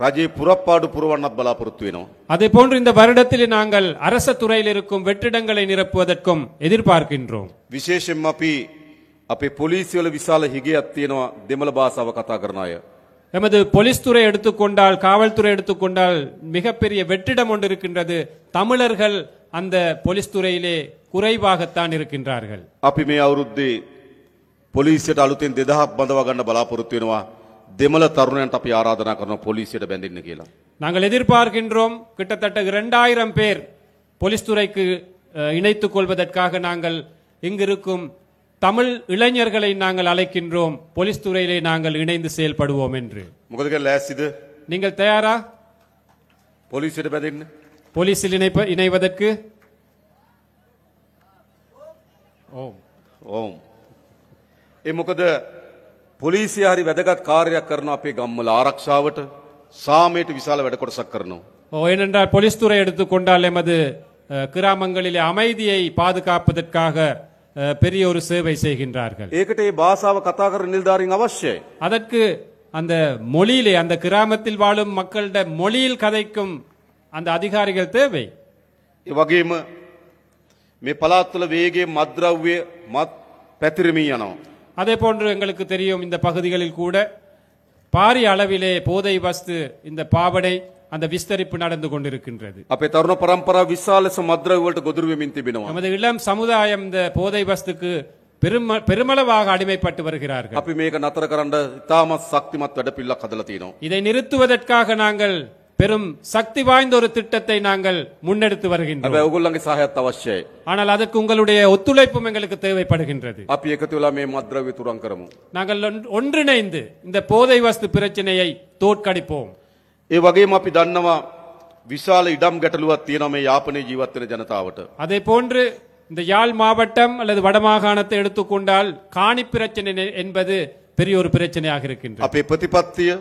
රජයේ පුරප්පාඩු පුරවන්නත් බලාපොරොත්තු වෙනවා. அதே போன்று இந்த வருடத்தில் நாங்கள் அரச துறையில் இருக்கும் வெற்றிடங்களை நிரப்புவதற்கும் எதிர்பார்க்கின்றோம். විශේෂයෙන්ම අපි අපේ පොලිසිය වල විශාල හිගයක් තියෙනවා දෙමළ භාෂාව කතා කරන අය. எமது போலீஸ் துறை எடுத்துக்கொண்டால், காவல்துறை எடுத்துக்கொண்டால் மிகப்பெரிய வெற்றிடம் ஒன்று இருக்கின்றது. தமிழர்கள் அந்த போலீஸ் துறையிலே குறைவாகத்தான் இருக்கின்றார்கள். අපි මේ අවුරුද්දේ පොලිසියට අලුතෙන් 2000ක් බඳවා ගන්න බලාපොරොත්තු වෙනවා. දෙමළ තරුණයන්ට අපි ආරාධනා කරනවා පොලිසියට බැඳෙන්න කියලා. நாங்கள் எதிர்பார்க்கின்றோம் கிட்டத்தட்ட 2000 பேர் போலீஸ் துறைக்கு இணைத்துக் கொள்வதற்காக நாங்கள் இங்கிருக்கும் தமிழ் இளைஞர்களை நாங்கள் அழைக்கின்றோம் போலீஸ் துறையிலே நாங்கள் இணைந்து செயல்படுவோம் என்று. මොකද කියලා ලෑස්තිද? நீங்கள் தயாரா පොලිසියට බැඳෙන්න? போலீஸில் இணைவதற்கு? ஓம். ඕම්. ඒ මොකද පොලිසිය හරි වැදගත් කාර්යයක් කරනවා අපේ ගම්වල ආරක්ෂාවට සාමයට විශාල වැඩ කොටසක් කරනවා. ஏனென்றால் போலீஸ் துறை எடுத்துக்கொண்டால் எமது கிராமங்களிலே அமைதியை பாதுகாப்பதற்காக பெரிய ஒரு சேவை செய்கின்றார்கள். ඒකට ඒ භාෂාව කතා කරන නිලධාරීන් අවශ්‍යයි. அதற்கு அந்த மொழியிலே அந்த கிராமத்தில் வாழும் மக்களிட மொழியில் கதைக்கும் அந்த அதிகாரிகள் தேவை. ඒ වගේම මේ පළාත් තුළ වේගයේ මත්ද්‍රව්‍ය මත් පැතිරෙමින් යනවා. அதே போன்று எங்களுக்கு தெரியும் இந்த பகுதிகளில் கூட பாரிய அளவிலே போதை வஸ்து இந்த பாவனை அந்த விஸ்தரிப்பு நடந்து கொண்டிருக்கின்றது. අපේ තරුණ පරම්පරාව විශාල ලෙස මත්ද්‍රව්‍ය වලට ගොදුරු වෙමින් තිබෙනවා. நமது இளம் சமுதாயம் இந்த போதை வஸ்துக்கு பெருமளவாக அடிமைப்பட்டு வருகிறார்கள். අපි මේක නතර කරන්න ඉතාමත් ශක්තිමත් වැඩපිළිවෙලක් හදලා තියෙනවා. இதை நிறுத்துவதற்காக நாங்கள் பெரும் சக்தி வாய்ந்த ஒரு திட்டத்தை நாங்கள் முன்னெடுத்து வருகின்றோம். හැබැයි ඔයගොල්ලන්ගේ සහයත් අවශ්‍යයි. ஆனால் அதற்கு உங்களுடைய ஒத்துழைப்பும் எங்களுக்கு தேவைப்படுகின்றது. අපි එකතු වෙලා මේ මත්ද්‍රව්‍ය තුරන් කරමු. நாங்கள் ஒன்றிணைந்து இந்த போதை வஸ்து பிரச்சனையை தோற்கடிப்போம். ඒ වගේම අපි දන්නවා විශාල ඉඩම් ගැටලුවක් තියෙනවා මේ යාපනයේ ජීවත් වෙන ජනතාවට. அதே போன்று இந்த யாழ் மாவட்டம் அல்லது வடமாகாணத்தை எடுத்துக்கொண்டால் காணி பிரச்சனை என்பது பெரிய ஒரு பிரச்சனையாக இருக்கின்றது. අපේ ප්‍රතිපත්තිය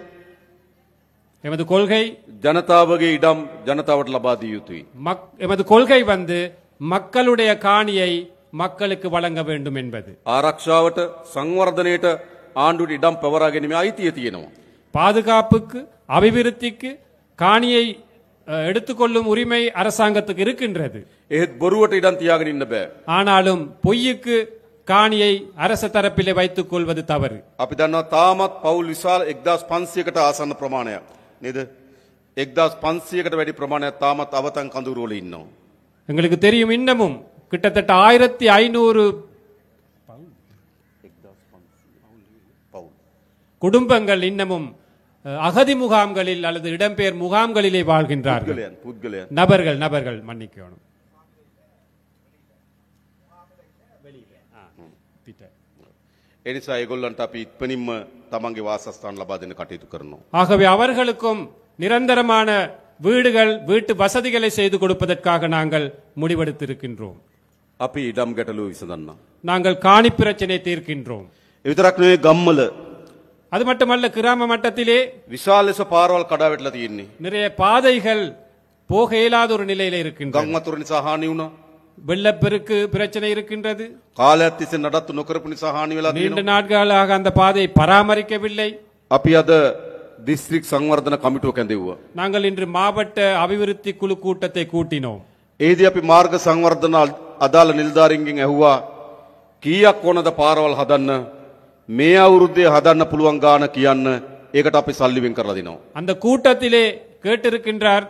எமது கொள்கை ජනතාවගේ ඉඩම් ජනතාවට ලබා දිය යුතුයි. எமது கொள்கை மக்களுடைய காணியை மக்களுக்கு வழங்க வேண்டும் என்பது. ආරක්ෂාවට සංවර්ධනයට ආණ්ඩුවට ඉඩම් පවරා ගැනීමේ අයිතිය තියෙනවා. பாதுகாப்புக்கு அபிவிருத்திக்கு காணியை எடுத்துக்கொள்ளும் உரிமை அரசாங்கத்துக்கு இருக்கின்றது. එහෙත් බොරුවට ඉඩම් තියාගෙන ඉන්න බෑ. ஆனாலும் பொய்யுக்கு காணியை அரச தரப்பிலே வைத்துக் கொள்வது தவறு. අපි දන්නවා තාමත් පවුල් විශාල 1500කට ආසන්න ප්‍රමාණයක් නේද? 1500කට වැඩි ප්‍රමාණයක් තාමත් අවතන් කඳුරු වල ඉන්නවා. எங்களுக்கு தெரியும் இன்னமும் கிட்டத்தட்ட 1500 குடும்பங்கள் இன்னமும் அகதி முகாம்களில் அல்லது இடம்பெயர் முகாம்களிலே வாழ்கின்றார்கள். පුද්ගලයන් நபர்கள் மன்னிக்கணும். ඒ නිසා ඒගොල්ලන්ට අපි ඉක්මනින්ම තමන්ගේ වාසස්ථාන ලබා දෙන්න කටයුතු කරනවා. ஆகவே அவர்களுக்கும் நிரந்தரமான வீடுகள் வீட்டு வசதிகளை செய்து கொடுப்பதற்காக நாங்கள் முடிவெடுத்திருக்கின்றோம். අපි ඉඩම් ගැටලුව විසඳන්න. நாங்கள் காணி பிரச்சனை தீர்க்கின்றோம். ඒ විතරක් නෙවෙයි ගම්වල அது மட்டுமல்ல கிராம மட்டத்திலே විශාල ලෙස පාරවල් කඩා වැටලා තියෙන්නේ. நிறைய பாதைகள் போக இயலாத ஒரு நிலையில இருக்கின்றன. ගම් වතුර නිසා හානි වුණා. வெள்ளப்பெருக்கு பிரச்சனை இருக்கின்றது. කාලයක් තිස්සේ නඩත්තු නොකරපු නිසා හානි වෙලා நீண்ட තියෙනවා. நாட்களாக அந்த பாதையை பராமரிக்கவில்லை. අපි අද දිස්ත්‍රික් සංවර්ධන කමිටුව කැඳෙව්වා. நாங்கள் இன்று மாவட்ட அபிவிருத்தி குழு கூட்டத்தை கூட்டினோம். ඒදී අපි මාර්ග සංවර්ධන අදාළ නිලධාරීන්ගෙන් ඇහුවා කීයක් ඕනද පාරවල් හදන්න මේ අවුරුද්දේ හදන්න පුළුවන් ගාන කියන්න. ඒකට අපි සල්ලි වෙන් කරලා දෙනවා. அந்த கூட்டத்திலே கேட்டிருக்கின்றார்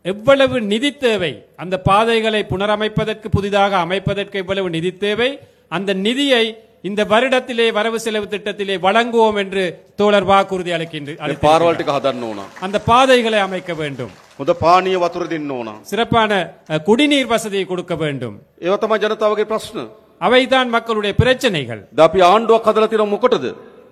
எவ்வளவு நிதி தேவை அந்த பாதைகளை புனரமைப்பதற்கு புதிதாக அமைப்பதற்கு எவ்வளவு நிதி தேவை அந்த நிதியை இந்த வருடத்திலே வரவு செலவு திட்டத்திலே வழங்குவோம் என்று தோழர் வாக்குறுதி මේ පාරවල් ටික හදන්න ඕන. அந்த பாதைகளை அமைக்க வேண்டும். හොඳ පානීය වතුර දෙන්න ඕන. சிறப்பான குடிநீர் வசதியை கொடுக்க வேண்டும். ඒව තමයි ජනතාවගේ ප්‍රශ්න. அவைதான் மக்களுடைய பிரச்சனைகள். ද අපි ආණ්ඩුවක් හදලා තියෙනවා මොකටද?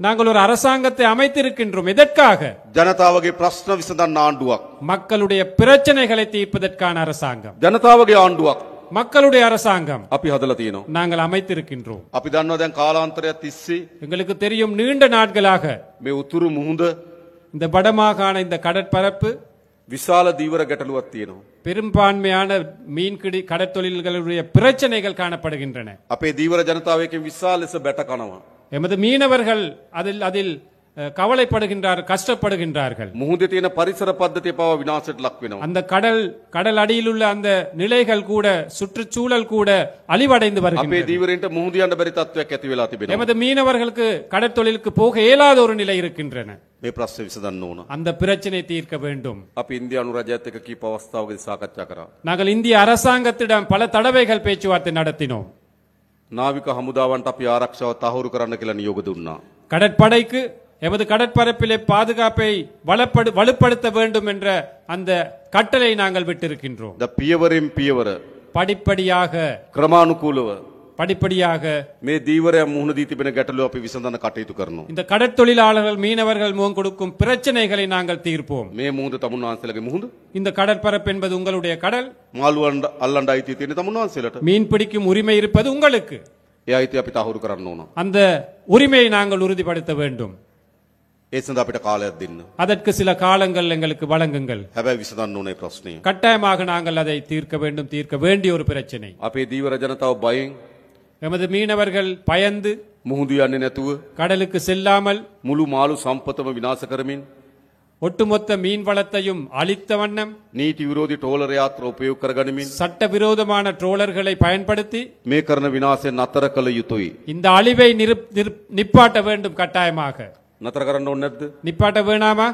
நாங்கள் ஒரு அரசாங்கத்தை அமைத்திருக்கின்றோம். எதற்காக? ජනතාවගේ ප්‍රශ්න විසඳන්න ආණ්ඩුවක්. மக்களுடைய பிரச்சனைகளை தீர்ப்பதற்கான அரசாங்கம். ජනතාවගේ ආණ්ඩුවක් மக்களுடைய அரசாங்கம் අපි හදලා තියෙනවා. நாங்கள் அமைத்திருக்கின்றோம். අපි දන්නවා දැන් කාලාන්තරයක් තිස්සේ எங்களுக்கு தெரியும் நீண்ட நாட்களாக මේ උතුරු මුහුද இந்த வடமாகாண இந்த கடற்பரப்பு විශාල දීවර ගැටලුවක් තියෙනවා. பெரும்பான்மையான மீன்பிடி கடற்தொழில்களுடைய பிரச்சனைகள் காணப்படுகின்றன. අපේ දීවර ජනතාව එකෙන් විශාල ලෙස බැට කනවා. எமது மீனவர்கள் அதில் கவலைப்படுகின்றார்கள், கஷ்டப்படுகின்றார்கள். මුහුදේ තියෙන පරිසර පද්ධතිය පවා විනාශයට ලක් වෙනවා. அந்த கடல் அடியில் உள்ள அந்த நிலைகள் கூட சுற்றுச்சூழல் கூட அழிவடைந்து අපේ வருகின்றன. දීවරෙන්ට මුහුද යන්න බැරි තත්ත්වයක් ඇති වෙලා තිබෙනවා. எமது மீனவர்களுக்கு கடற்தொழிலுக்கு போக இயலாத ஒரு நிலை இருக்கின்றன. මේ ප්‍රශ්නේ විසඳන්න ඕන. அந்த பிரச்சனை தீர்க்க வேண்டும். අපි ඉන්දියානු රජයත් එක්ක කීප අවස්ථාවකදී සාකච්ඡා කරා. நாங்கள் இந்திய அரசாங்கத்திடம் பல தடவைகள் பேச்சுவார்த்தை நடத்தினோம். නාවික හමුදාවන්ට අපි ආරක්ෂාව තහවුරු කරන්න කියලා නියෝග දුන්නා. கடற்படைக்கு எமது கடற்பரப்பிலே பாதுகாப்பை வலுப்படுத்த வேண்டும் என்ற அந்த கட்டளை நாங்கள் விட்டிருக்கின்றோம். ද පියවරෙන් පියවර படிப்படியாக ක්‍රමානුකූලව படிப்படியாக මේ දීවරයන් මුහුණ දී තිබෙන ගැටලුව අපි විසඳන කටයුතු කරනවා. இந்த கடற்தொழிலாளர்கள் மீனவர்கள் முகம் கொடுக்கும் பிரச்சனைகளை நாங்கள் தீர்ப்போம். මේ මුහුද තමුන් වහන්සේලාගේ මුහුද. இந்த கடற்பரப்பு என்பது உங்களுடைய கடல். මාළුවන් අල්ලන්න අයිතිය තියෙන තමුන් වහන්සේලාට. மீன் பிடிக்கும் உரிமை இருப்பது உங்களுக்கு. ඒ අයිතිය අපි තහවුරු කරන්න ඕන. அந்த உரிமையை நாங்கள் உறுதிப்படுத்த வேண்டும். ඒ සඳහා අපිට කාලයක් දෙන්න. அதற்கு சில காலங்கள் எங்களுக்கு வழங்குங்கள். හැබැයි විසඳන්න ඕනේ ප්‍රශ්නය. கட்டாயமாக நாங்கள் அதை தீர்க்க வேண்டும், தீர்க்க வேண்டிய ஒரு பிரச்சனை. අපේ දීවර ජනතාව බයෙන් எமது மீனவர்கள் பயந்து මුහුදු යන්නේ නැතුව கடலுக்கு செல்லாமல் මුළු මාළු සම්පතම විනාශ කරමින් ஒட்டுமொத்த மீன் வளத்தையும் அழித்த வண்ணம் නීති විරෝධී ට්‍රෝලර් යාත්‍ර උපයෝග කරගනිමින් சட்டவிரோதமான ட்ரோலர்களை பயன்படுத்தி මේ කරන විනාශය නතර කළ යුතුයි. இந்த அழிவை நிப்பாட்ட வேண்டும். கட்டாயமாக නතර කරන්න ඕනේ නැද්ද? நிப்பாட்ட வேணாமா?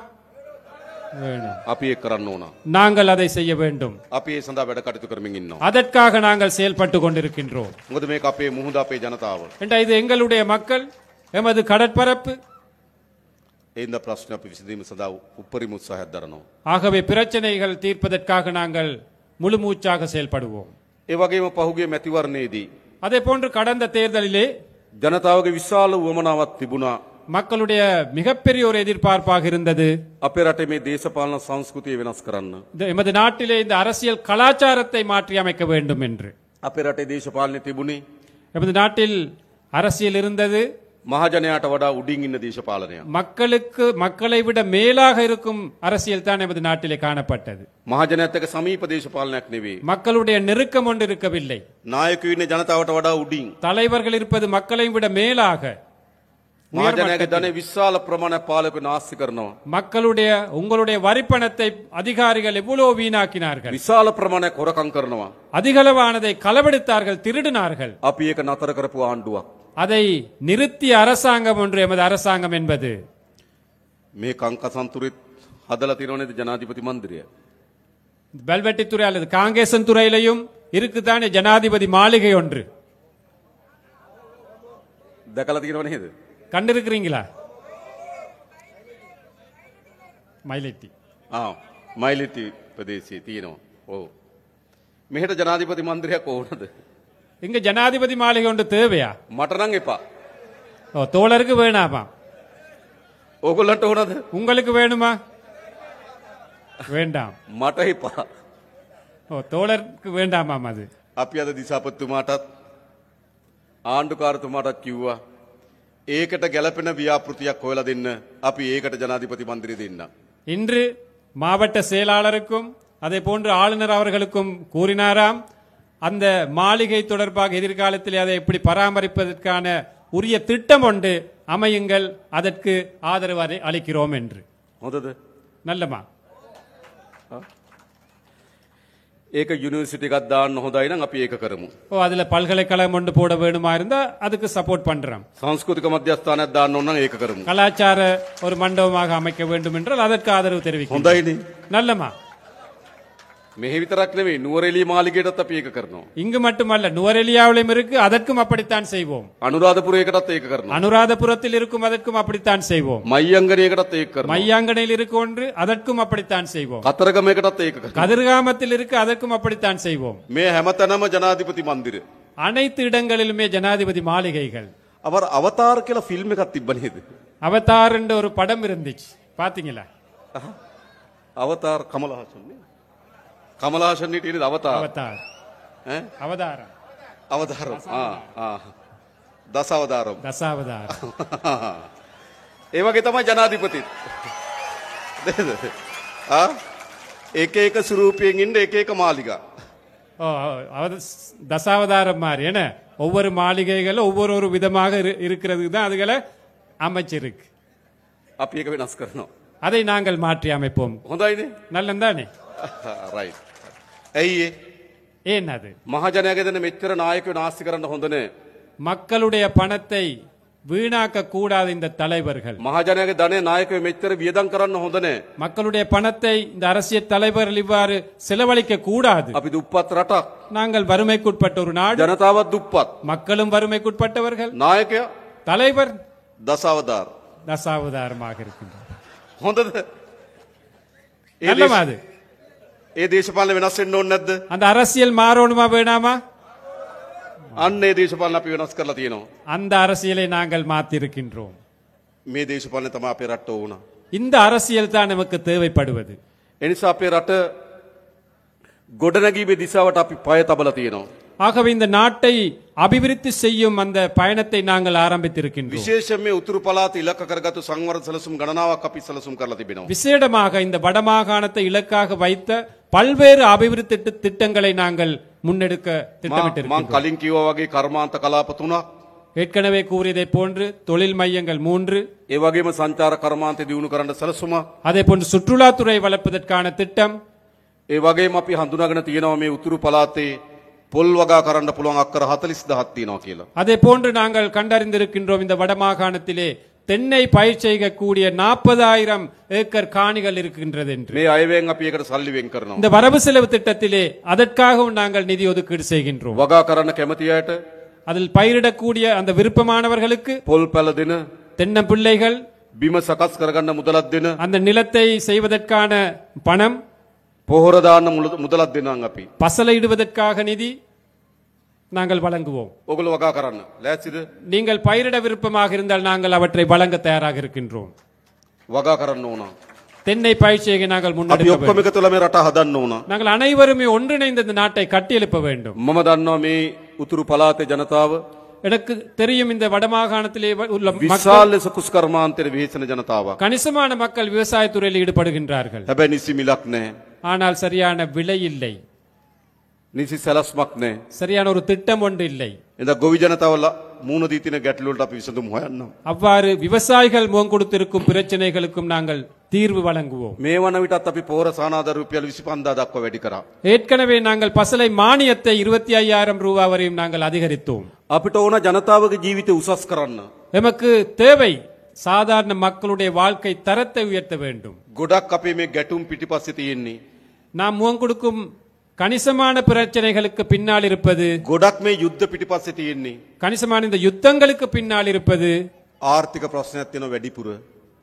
வேணும். අපි ඒක කරන්න ඕන. நாங்கள் அதை செய்ய வேண்டும். අපි ඒ සඳහා වැඩ කටයුතු කරමින් ඉන්නවා. அதற்காக நாங்கள் செயல்பட்டு கொண்டிருக்கின்றோம். මොකද මේක අපේ මුහුද අපේ ජනතාව. என்றால் இது எங்களுடைய மக்கள், எமது கடற்பரப்பு. ඒ ඉඳ ප්‍රශ්න අපි විසඳීම සඳහා උපරිම උත්සාහයක් දරනවා. ஆகவே பிரச்சனைகள் தீர்ப்பதற்காக நாங்கள் முழு மூச்சாக செயல்படுவோம். ඒ වගේම පහුගිය මැතිවරණයේදී அதே போன்று கடந்த தேர்தலிலே ජනතාවගේ විශාල උවමනාවක් තිබුණා. மக்களுடைய மிகப்பெரிய ஒரு எதிர்பார்ப்பாக இருந்தது, අපේ රටේ මේ දේශපාලන සංස්කෘතිය වෙනස් කරන්න. எமது நாட்டிலே இந்த அரசியல் கலாச்சாரத்தை மாற்றி அமைக்க வேண்டும் என்று. අපේ රටේ දේශපාලනය තිබුණේ எமது நாட்டில் அரசியல் இருந்தது, මහජනයාට වඩා උඩින් ඉන්න දේශපාලනයක්. மக்களை விட மேலாக இருக்கும் அரசியல் தான் எமது நாட்டிலே காணப்பட்டது. මහජනයාත් එක්ක සමීප දේශපාලනයක් නෙවෙයි. மக்களுடைய நெருக்கம் ஒன்று இருக்கவில்லை. නායකයෝ ඉන්නේ ජනතාවට වඩා උඩින්. தலைவர்கள் இருப்பது மக்களை விட மேலாக. මහජනයාගේ ධනෙ විශාල ප්‍රමාණයක් පාලකයෝ නාස්ති කරනවා. உங்களுடைய வரிப்பணத்தை அதிகாரிகள் எவ்வளவு வீணாக்கினார்கள். විශාල ප්‍රමාණයක් හොරකම් කරනවා. அதிகளவானதை களவெடுத்தார்கள், திருடினார்கள். අපි ඒක නතර කරපු ආණ්ඩුවක්. அதை நிறுத்திய அரசாங்கம் ஒன்று எமது அரசாங்கம் என்பது. මේ කංකසන්තුරෙත් හදලා තියෙනව නේද ජනාධිපති මන්දිරය? பெல்வெட்டித்துறை அல்லது காங்கேசன் துறையிலையும் இருக்குதானே ஜனாதிபதி மாளிகை ஒன்று. දැකලා තියෙනව නේද? கண்டிருக்கிறீங்களா? மயிலட்டி. මයිලිති ප්‍රදේශයේ තියෙනවා. ඔව්. මෙහෙට ජනාධිපති මන්දිරයක් ඕනද? இங்க ஜனாதிபதி மாளிகை ஒன்று தேவையா? මට නම් එපා. தோழருக்கு வேணாமா? ඕගොල්ලන්ට ඕනද? உங்களுக்கு வேணுமா? வேண்டாம். මට එපා. தோழருக்கு வேண்டாமாம் அது. අපි අද දිසාපතිතුමාටත් ආණ්ඩුකාරතුමාටත් කිව්වා ඒකට ගැළපෙන ව්‍යාපෘතියක් හොයලා දෙන්න. අපි ඒකට ජනාධිපති මන්දිරය දෙන්න. இன்று மாவட்ட செயலாளருக்கும் அதே போன்று ஆளுநர் அவர்களுக்கும் கூறினாராம், அந்த மாளிகை தொடர்பாக எதிர்காலத்தில் அதை எப்படி பராமரிப்பதற்கான உரிய திட்டம் ஒன்று அமையுங்கள், அதற்கு ஆதரவு அளிக்கிறோம் என்று. හොඳද? நல்லமா? ඒක යුනිවර්සිටි එකක් දාන්න හොඳයි නම් අපි ඒක කරමු. அதுல பல்கலைக்கழகம் ஒன்று போட வேணுமா இருந்தா அதுக்கு சப்போர்ட் பண்றோம். සංස්කෘතික මධ්‍යස්ථානයක් දාන්න ඕන නම් ඒක කරමු. கலாச்சார ஒரு மண்டபமாக அமைக்க வேண்டும் என்றால் அதற்கு ஆதரவு தெரிவிக்கிறோம். හොඳයිනේ. நல்லமா? මෙහි විතරක් නෙවෙයි නුවරඑළිය මාලිගයටත් අපි ඒක කරනවා. இங்கு மட்டுமல்ல, நுவரெலியாவிலும் இருக்கு, அதற்கும் அப்படித்தான் செய்வோம். අනුරාධපුරයකටත් ඒක කරනවා. அனுராதபுரத்தில் இருக்கும், அதற்கும் அப்படித்தான் செய்வோம். මයියංගනයකටත් ඒක කරනවා. மையாங்கனையில் இருக்கு ஒன்று, அதற்கும் அப்படித்தான் செய்வோம். කතරගමයකටත් ඒක කරනවා. கதிர்காமத்தில் இருக்கு, அதற்கும் அப்படித்தான் செய்வோம். මේ හැමතැනම ජනාධිපති මන්දිර. அனைத்து இடங்களிலுமே ஜனாதிபதி மாளிகைகள். අවර අවතාර කියලා ෆිල්ම් එකක් තිබ්බ නේද? அவதார் என்ற ஒரு படம் இருந்துச்சு, பாத்தீங்களா? අවතාර කමලහාසන් නේ. කමලහාසන් හිටියේ අවතාර. அவதார் ඈ? அவதாரம். අවතාරම්. දස අවතාරම්. தசாவதாரம். ඒ වගේ තමයි ජනාධිපතිත්. නේද? එක එක ස්වරූපයෙන් ඉන්න එක එක මාලිගා. தசாவதாரம் மாதிரி என்ன, ஒவ்வொரு மாளிகைகள் ஒவ்வொரு விதமாக இருக்கிறது தான் அதுகளை அமைச்சிருக்கு. අපි ඒක වෙනස් කරනවා. அதை நாங்கள் மாற்றி அமைப்போம். හොඳයිනේ. நல்லந்தானே? රයිට්. ඇයි ඒ? ஏன் அது? මහජනයාගේ දෙන මෙච්චර නායකයෝ නාස්ති කරන්න හොඳ නෑ. மக்களுடைய பணத்தை வீணாக்க கூடாது இந்த தலைவர்கள். මහජනයාගේ ධනය නායකයෝ මෙච්චර වියදම් කරන්න හොඳ නෑ. மக்களுடைய பணத்தை இந்த அரசியல் தலைவர்கள் இவ்வாறு செலவழிக்க கூடாது. අපි දුප්පත් රටක්. நாங்கள் வறுமைக்குட்பட்ட ஒரு நாடு, ජනතාවත් දුප්පත්. மக்களும் வறுமைக்குட்பட்டவர்கள், නායකයා தலைவர் දසවදාර. தசாவதாரமாக இருக்கின்றார். හොඳද? நல்லமா அது? ඒ දේශපාලන වෙනස් වෙන්න ඕනේ නැද්ද? அந்த அரசியல் மாறணுமா வேணாமா? අන්න ඒ දේශපාලන අපි වෙනස් කරලා තියෙනවා. அந்த அரசியலை நாங்கள் மாத்திருக்கின்றோம். මේ දේශපාලන තමයි අපේ රට ඕන. இந்த அரசியல் தான் நமக்கு தேவைப்படுவது. ඒ නිසා අපේ රට ගොඩනැගීමේ දිශාවට අපි පය තබලා තියෙනවා. ஆகவே இந்த நாட்டை அபிவிருத்தி செய்யும் அந்த பயணத்தை நாங்கள் ஆரம்பித்திருக்கின்றோம். විශේෂයෙන් මේ උතුරු පළාත ඉලක්ක කරගත්තු සංවර්ධන සැලසුම් ගණනාවක් අපි සැලසුම් කරලා තිබෙනවා. விசேடமாக இந்த வடமாகாணத்தை இலக்காக வைத்த பல்வேறு அபிவிருத்தி திட்டங்களை நாங்கள் முன்னெடுக்க මම திட்டமிட்டிருக்கிறோம். කලින් කිව්වා වගේ කර්මාන්ත කලාප 3ක්, ஏற்கனவே கூறியதை போன்று தொழில் மையங்கள் 3, ඒ වගේම සංචාර කර්මාන්තය දියුණු කරන්න සැලසුමක්, அதே போன்று சுற்றுலாத்துறை வளர்ப்பதற்கான திட்டம், ඒ වගේම අපි හඳුනාගෙන තියෙනවා මේ උතුරු පළාතේ පොල් වගා කරන්න පුළුවන් අක්කර 40000ක් තියෙනවා කියලා. அதே போன்று நாங்கள் கண்டறிந்திருக்கின்றோம் இந்த வடமாகாணத்திலே தென்னை பயிர் செய்யக்கூடிய 40,000 ஏக்கர் காணிகள் இருக்கின்றது என்று. මේ අයවැයෙන් අපි ඒකට සල්ලි වෙන් කරනවා. இந்த வரவு செலவு திட்டத்திலே அதற்காகவும் நாங்கள் நிதி ஒதுக்கீடு செய்கின்றோம். වගා කරන්න කැමති අයට அதில் பயிரிடக்கூடிய அந்த விருப்பமானவர்களுக்கு පොල් පැල දෙන, தென்னம்பிள்ளைகள், බිම සකස් කරගන්න මුදලක් දෙන, அந்த நிலத்தை செய்வதற்கான பணம், පොහොර දාන්න මුදලක් දෙනවා අපි. பசலையிடுவதற்காக நிதி நாங்கள் வழங்குவோம். ඔගොල්ලෝ වගා කරන්න ලෑස්තිද? நீங்கள் பயிரிட விருப்பமாக இருந்தால் நாங்கள் அவற்றை வழங்க தயாராக இருக்கின்றோம். වගා කරන්න ඕන. தென்னை பயிர் செய்ய நாங்கள் අපි முன்னெடுக்க ඔක්කොම வேண்டும். එකතුලා මේ රට හදන්න ඕන. நாங்கள் அனைவருமே ஒன்றிணைந்து இந்த நாட்டை கட்டியெழுப்ப வேண்டும். මම දන්නවා මේ උතුරු පළාතේ ජනතාව எனக்கு தெரியும் இந்த வடமாகாணத்திலே உள்ள மக்கள், විශාල ලෙස කුස් කර්මාන්තයේ විහිසෙන ජනතාවක්. கணிசமான மக்கள் விவசாயத்துறையில் ஈடுபடுகின்றார்கள். හැබැයි නිසි මිලක් නැහැ. ஆனால் சரியான விலை இல்லை, නිසි සැලැස්මක් නැහැ. சரியான ஒரு திட்டம் ஒன்று இல்லை. එදා ගොවි ජනතාව මූණ දී තියෙන ගැටලු වලට අපි විසඳුම් හොයන්නම්. அவ்வாறு விவசாயிகள் முகம் கொடுத்திருக்கும் பிரச்சனைகளுக்கும் நாங்கள் தீர்வு வழங்குவோம். මේ වන විටත් අපි පොහොර සානාධාර රුපියල් 25000 දක්වා වැඩි කරා. ஏற்கனவே நாங்கள் பசலை மானியத்தை 25,000 ரூபாய் வரையும் நாங்கள் அதிகரித்தோம். අපිට ඕන ජනතාවගේ ජීවිතය උසස් කරන්න. எமக்கு தேவை சாதாரண மக்களுடைய வாழ்க்கை தரத்தை உயர்த்த வேண்டும். ගොඩක් අපේ මේ ගැටුම් පිටිපස්සේ තියෙන්නේ. நாம் முகம் கொடுக்கும் கணிசமான பிரச்சனைகளுக்கு பின்னால் இருப்பது, ගොඩක් මේ යුද්ධ පිටිපස්සේ තියෙන්නේ. கணிசமான இந்த யுத்தங்களுக்கு பின்னால் இருப்பது ආර්ථික ප්‍රශ්නයක් තියෙන වැඩිපුර.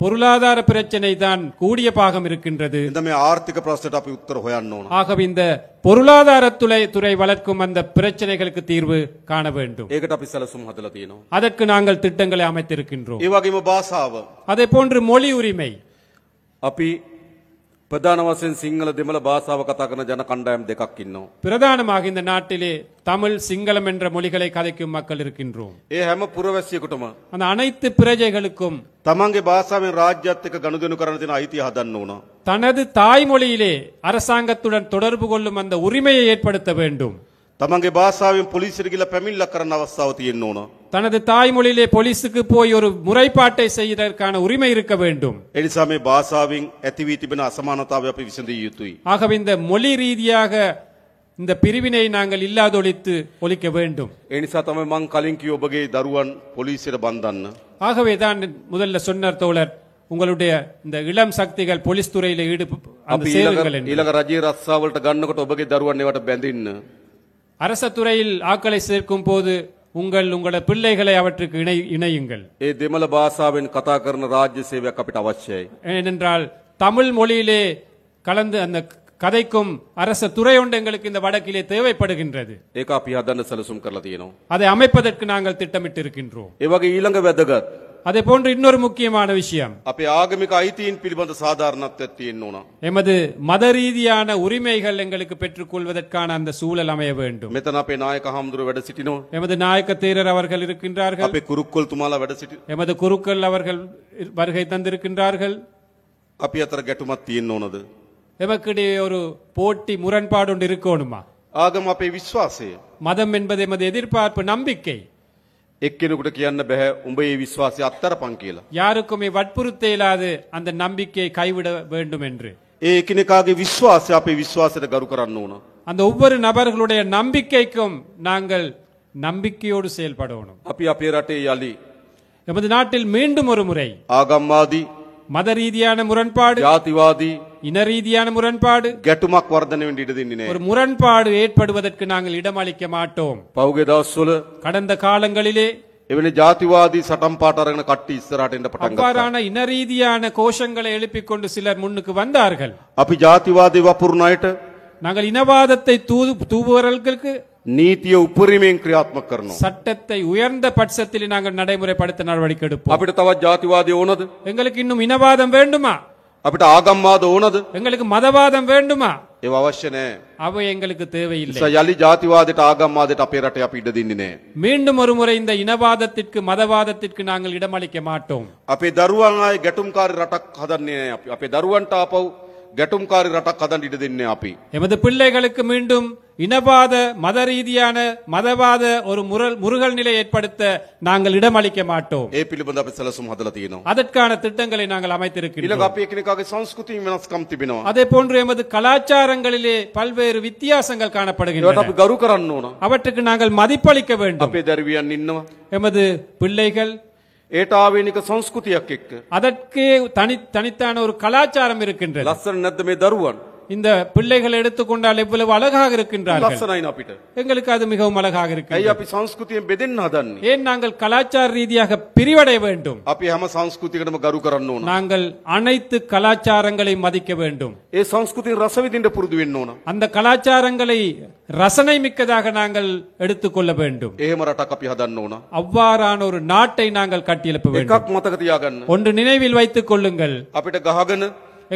பொருளாதார பிரச்சனை தான் கூடிய பாகம் இருக்கின்றது. එඳ මේ ආර්ථික ප්‍රශ්නට අපි උත්තර හොයන්න ඕන. ஆகவே இந்த பொருளாதார துறை வளர்க்கும் அந்த பிரச்சனைகளுக்கு தீர்வு காண வேண்டும். ඒකට අපි සැලසුම් හදලා තියෙනවා. அதற்கு நாங்கள் திட்டங்களை அமைத்திருக்கின்றோம். ඒ වගේම භාෂාව. அதே போன்று மொழி உரிமை. අපි ප්‍රධාන වශයෙන් සිංහල දෙමළ භාෂාව කතා කරන ජන කණ්ඩායම් දෙකක් ඉන්නවා. பிரதானமாக இந்த நாட்டிலே தமிழ், சிங்களம் என்ற மொழிகளை கதைக்கும் மக்கள் இருக்கின்றோம். ඒ හැම පුරවැසියෙකුටම அந்த அனைத்து பிரஜைகளுக்கும் තමන්ගේ භාෂාවෙන් රාජ්‍යත් එක්ක ගනුදෙනු කරන තියෙන අයිතිය හදන්න ඕන. தனது தாய்மொழியிலே அரசாங்கத்துடன் தொடர்பு கொள்ளும் அந்த உரிமையை ஏற்படுத்த வேண்டும். තමන්ගේ භාෂාවෙන් පොලිසියට ගිහලා පැමිණිල්ලක් කරන්න අවස්ථාව තියෙන්න ඕන. தனது தாய்மொழியிலே போலீஸுக்கு போய் ஒரு முறைப்பாட்டை செய்வதற்கான உரிமை இருக்க வேண்டும். ඒ නිසා මේ භාෂාවෙන් ඇති වී තිබෙන අසමානතාවය අපි විසඳිය යුතුයි. ஆகவே இந்த மொழி ரீதியாக இந்த பிரிவினை நாங்கள் இல்லாதொழித்து ஒழிக்க வேண்டும். ඒ නිසා තමයි මං කලින් කිව්ව ඔබගේ දරුවන් පොලිසියට බන්ධන්න. ஆகவே தான் முதல்ல சொன்னார் தோழர், உங்களுடைய இந்த இளம் சக்திகள் போலீஸ் துறையில අපි சேருங்கள் என்று. ඊළඟ රජයේ රස්සාවලට ගන්නකොට ඔබගේ දරුවන් ඒවට බැඳින්න. அரச துறையில் ஆட்களை சேர்க்கும் போது உங்களோட பிள்ளைகளை அவற்றுக்கு இணையுங்கள். ඒ දෙමළ භාෂාවෙන් කතා කරන රාජ්‍ය සේවයක් අපිට අවශ්‍යයි. ஏனென்றால் தமிழ் மொழியிலே கலந்து அந்த கதைக்கும் அரச துறை ஒன்று எங்களுக்கு இந்த வடக்கிலே தேவைப்படுகின்றது. ඒක අපි හදන්න සැලසුම් කරලා තියෙනවා. அதை அமைப்பதற்கு நாங்கள் திட்டமிட்டு இருக்கின்றோம். ඒ වගේ ඊළඟ වැදගත් அதே போன்று இன்னொரு முக்கியமான விஷயம், අපේ ආගමික අයිතීන් පිළිබඳ සාධාරණත්වයක් තියෙන්න ඕන. எமது மத ரீதியான உரிமைகள் எங்களுக்கு பெற்றுக்கொள்வதற்கான அந்த சூழல் அமைய வேண்டும். මෙතන අපේ නායක හාමුදුරුවෝ වැඩ සිටිනවා. எமது நாயக்க தேரர் அவர்கள் இருக்கின்றார்கள். අපේ කුරුක්කොල් තුමාලා වැඩ සිටින. எமது குருக்கள் அவர்கள் வருகை தந்திருக்கின்றார்கள். අපි අතර ගැටුමක් තියෙන්න ඕනද? எமக்கிடையே ஒரு போட்டி முரண்பாடு ஒன்று இருக்கணுமா? ආගම අපේ විශ්වාසය. மதம் என்பது எமது எதிர்பார்ப்பு, நம்பிக்கை. එක්කෙනෙකුට කියන්න බෑ උඹ ඒ විශ්වාසය අත්තරපන් කියලා. யாருக்குமே வற்புறுத்த இயலாது அந்த நம்பிக்கையை கைவிட வேண்டும் என்று. ඒ එකිනෙකාගේ විශ්වාසය අපේ විශ්වාසයට ගරු කරන්න ඕන. அந்த ஒவ்வொரு நபர்களுடைய நம்பிக்கைக்கும் நாங்கள் நம்பிக்கையோடு செயல்படணும். අපි අපේ රටේ යලි எமது நாட்டில் மீண்டும் ஒரு முறை ආගම්වාදී மத ரீதியான முரண்பாடு, ජාතිවාදී இன ரீதியான முரண்பாடு, ගැටුමක් වර්ධනය වෙන්න ඉඩ දෙන්නේ නැහැ. ஒரு முரண்பாடு ஏற்படுவதற்கு நாங்கள் இடமளிக்க மாட்டோம். පෞගේ දවස්වල கடந்த காலங்களிலே එවැනි ජාතිවාදී සටන් පාට අරගෙන කට්ටි ඉස්සරහට එන්න පටන් ගත්තා. அவ்வாறான இன ரீதியான கோஷங்களை எழுப்பிக் கொண்டு சிலர் முன்னுக்கு வந்தார்கள். අපි ජාතිවාදී වපුරන අයට நாங்கள் இனவாதத்தை தூவுவர்களுக்கு නීතිය උපරිමයෙන් ක්‍රියාත්මක කරනවා. சட்டத்தை உயர்ந்த பட்சத்தில் நாங்கள் நடைமுறைப்படுத்த நடவடிக்கை எடுப்போம். අපිට තවත් ජාතිවාදී ඕනද? எங்களுக்கு இன்னும் இனவாதம் வேண்டுமா? අපිට ආගම්වාද ඕනද? எங்களுக்கு மதவாதம் வேண்டுமா? ඒව අවශ්‍ය නැහැ. அவை எங்களுக்கு தேவையில்லை. යලි ජාතිවාදයට ආගම්වාදයට අපේ රටේ අපි ඉඩ දෙන්නේ නැහැ. மீண்டும் ஒரு முறை இந்த இனவாதத்திற்கு மதவாதத்திற்கு நாங்கள் இடமளிக்க மாட்டோம். අපේ දරුවන් ආයේ ගැටුම්කාරී රටක් හදන්නේ නැහැ අපි. අපේ දරුවන්ට ආපහු ගැටුම්කාරී රටක් හදන්න ඉඩ දෙන්නේ අපි. எமது பிள்ளைகளுக்கு மீண்டும் இனவாத மத ரீதியான மதவாத ஒரு முருகல் நிலை ஏற்படுத்த நாங்கள் இடமளிக்க மாட்டோம். ඒ පිළිබඳ අපි සැලසුම් හදලා තියෙනවා. அதற்கான திட்டங்களை நாங்கள் அமைத்திருக்கிறோம். ඊළඟ අපි එකිනෙකාගේ සංස්කෘතිය වෙනස්කම් තිබෙනවා. அதே போன்று எமது கலாச்சாரங்களிலே பல்வேறு வித்தியாசங்கள் ඒවට காணப்படுகின்றன. අපි ගරු කරන්න ඕන. அவற்றுக்கு நாங்கள் மதிப்பளிக்க வேண்டும். අපේ දරුවියන් ඉන්නවා. எமது பிள்ளைகள் ඒට ආවේනික සංස්කෘතියක් එක්ක. அதற்கே தனித்தான ஒரு கலாச்சாரம் இருக்கின்றது. ලස්සන නැද්ද මේ දරුවන්? இந்த பிள்ளைகளை எடுத்துக்கொண்டால் எவ்வளவு அழகாக இருக்கின்றார்கள். ලස්සනයි අපිට. எங்களுக்கு அது மிகவும் அழகாக ඇයි இருக்கிறது. අපි සංස්කෘතියෙන් බෙදෙන්න හදන්නේ? ஏன் நாங்கள் கலாச்சார ரீதியாக பிரிவடைய வேண்டும்? අපි හැම සංස්කෘතියකටම ගරු කරන්න ඕන. நாங்கள் அனைத்து கலாச்சாரங்களை மதிக்க வேண்டும். ඒ සංස්කෘතියෙන් රස විඳින්න පුරුදු වෙන්න ඕන. அந்த கலாச்சாரங்களை ரசனை மிக்கதாக நாங்கள் எடுத்துக்கொள்ள வேண்டும். එහෙම රටක් අපි හදන්න ඕන. அவ்வாறான ஒரு நாட்டை நாங்கள் கட்டியெழுப்ப வேண்டும். එකක් මතක තියාගන්න. ஒன்று நினைவில் வைத்துக் கொள்ளுங்கள். අපිට ගහගෙන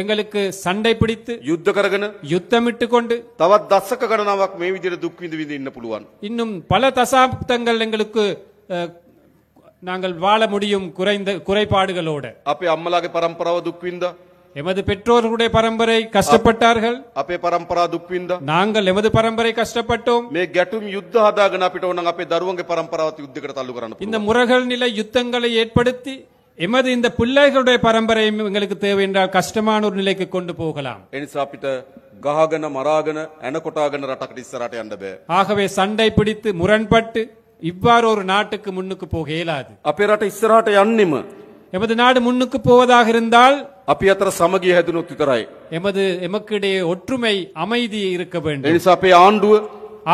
எங்களுக்கு சண்டை பிடித்து යුද්ධ කරගෙන யுத்தமிட்டு கொண்டு තවත් දශක ගණනාවක් මේ විදිහට දුක් විඳ විඳ ඉන්න පුළුවන්. இன்னும் பல தசாப்தங்கள் எங்களுக்கு நாங்கள் வாழ முடியும் குறைபாடுகளோடு. අපේ අම්මලාගේ පරම්පරාව දුක් විඳා. எமது பெற்றோர்களுடைய பரம்பரை கஷ்டப்பட்டார்கள். අපේ පරම්පරාව දුක් විඳා. நாங்கள் எமது பரம்பரை கஷ்டப்பட்டோம். මේ ගැටුම් යුද්ධ හදාගෙන අපිට ඕන නම් අපේ දරුවන්ගේ පරම්පරාවත් යුද්ධයකට තල්ලු කරන්න இந்த පුළුවන්. முரகல் நிலை யுத்தங்களை ஏற்படுத்தி எமது இந்த பிள்ளைகளுடைய பரம்பரையும் எங்களுக்கு தேவை என்றால் கஷ்டமான ஒரு நிலைக்கு கொண்டு போகலாம். ඒ නිසා අපිට ගහගෙන මරාගෙන ඇනකොටාගෙන රටකට ඉස්සරහට යන්න බෑ. ஆகவே சண்டை பிடித்து முரண்பட்டு இவ்வாறு ஒரு நாட்டுக்கு முன்னுக்கு போக இயலாது. අපේ රට ඉස්සරහට යන්නෙම எமது நாடு முன்னுக்கு போவதாக இருந்தால் අපි අතර සමගිය හැදුනොත් විතරයි. எமக்கிடையே ஒற்றுமை அமைதி இருக்க ඒ வேண்டும். නිසා අපේ ආණ්ඩුව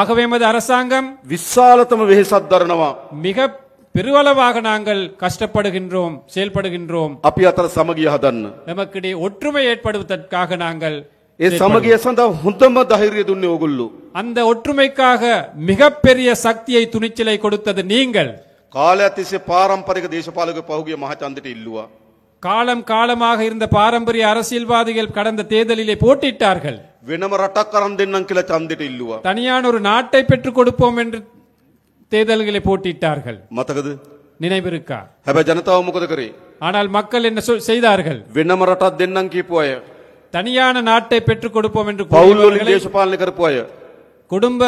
ஆகவே எமது அரசாங்கம் විශාලතම වෙහෙසක් දරනවා. மிக பெருவளவாக நாங்கள் கஷ்டப்படுகின்றோம், செயல்படுகின்றோம். අපි අතර සමගිය හදන්න. எமக்கிடையே ஒற்றுமை ஏற்படுவதற்காக நாங்கள் ඒ සමගිය සඳහා හොඳම ධෛර්යය දුන්නේ ඕගොල්ලෝ. அந்த ஒற்றுமைக்காக மிகப்பெரிய சக்தியை துணிச்சலை கொடுத்தது நீங்கள். කාලයක් තිස්සේ පාරම්පරික දේශපාලක පහුගිය මහචන්දට ඉල්ලුවා. காலம் காலமாக இருந்த பாரம்பரிய அரசியல்வாதிகள் கடந்த தேர்தலிலே போட்டியிட்டார்கள். වෙනම රටක් අරන් දෙන්නම් කියලා ඡන්දෙට ඉල්ලුවා. தனியான ஒரு நாட்டை பெற்றுக் கொடுப்போம் என்று தேர்தல்களை போட்டியிட்டார்கள். මතකද? நினைவிருக்கா? හැබැයි ජනතාව මොකද කරේ? ஆனால் மக்கள் என்ன செய்தார்கள்? වෙනම රටක් දෙන්නම් කියපු අය, தனியான நாட்டை பெற்றுக் கொடுப்போம் என்று පවුල් වලින් கூறியவர்களை, දේශපාලනය කරපු අය, குடும்ப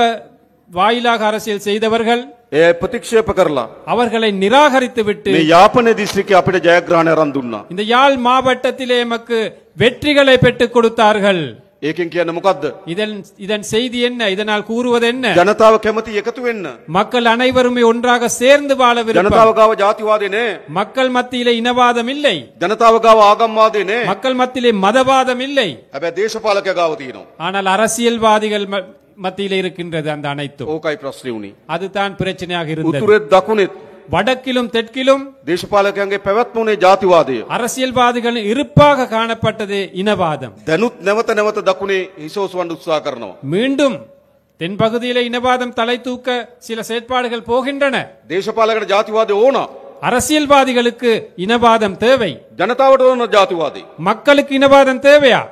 வாயிலாக அரசியல் செய்தவர்கள் ඒ ප්‍රතික්ෂේප කරලා அவர்களை நிராகரித்து விட்டு මේ යාපනයේ දිස්ත්‍රික්කයේ අපිට ජයග්‍රහණය අරන් දුන්නා. இந்த யாழ் மாவட்டத்திலே எமக்கு வெற்றிகளை பெற்றுக் கொடுத்தார்கள். ඒකෙන් කියන්නේ මොකද්ද? இதன் செய்தி என்ன? இதனால் கூறுவது என்ன? ජනතාව කැමති එකතු වෙන්න. மக்கள் அனைவருமே ஒன்றாக சேர்ந்து வாழ ජනතාව விரும்புகிறார்கள். ගාව ජාතිවාදී නෑ. மக்கள் மத்தியிலே இனவாதம் இல்லை, ජනතාව ගාව ආගම්වාදී නෑ. மக்கள் மத்தியிலே மதவாதம் இல்லை. හැබැයි දේශපාලකයා ගාව තියෙනවා. ஆனால் அரசியல்வாதிகள் மத்தியிலே இருக்கின்றது அந்த அனைத்தும். ඕකයි ප්‍රශ්නේ උනේ. அதுதான் பிரச்சனையாக இருந்தது. උතුරෙත් දකුණෙත් வடக்கிலும் தெற்கிலும் දේශපාලකයන්ගේ පැවැත්ම උනේ ජාතිවාදය. அரசியல்வாதிகள் இருப்பாக காணப்பட்டது இனவாதம். දැනුත් නැවත නැවත දකුණේ හිසෝසවන්න උත්සාහ කරනවා. மீண்டும் தென்பகுதியிலே இனவாதம் தலை தூக்க சில செயற்பாடுகள் போகின்றன. දේශපාලකට ජාතිවාදය ඕන. அரசியல்வாதிகளுக்கு இனவாதம் தேவை. ජනතාවට ඕන ජාතිවාදී. மக்களுக்கு இனவாதம் தேவையா?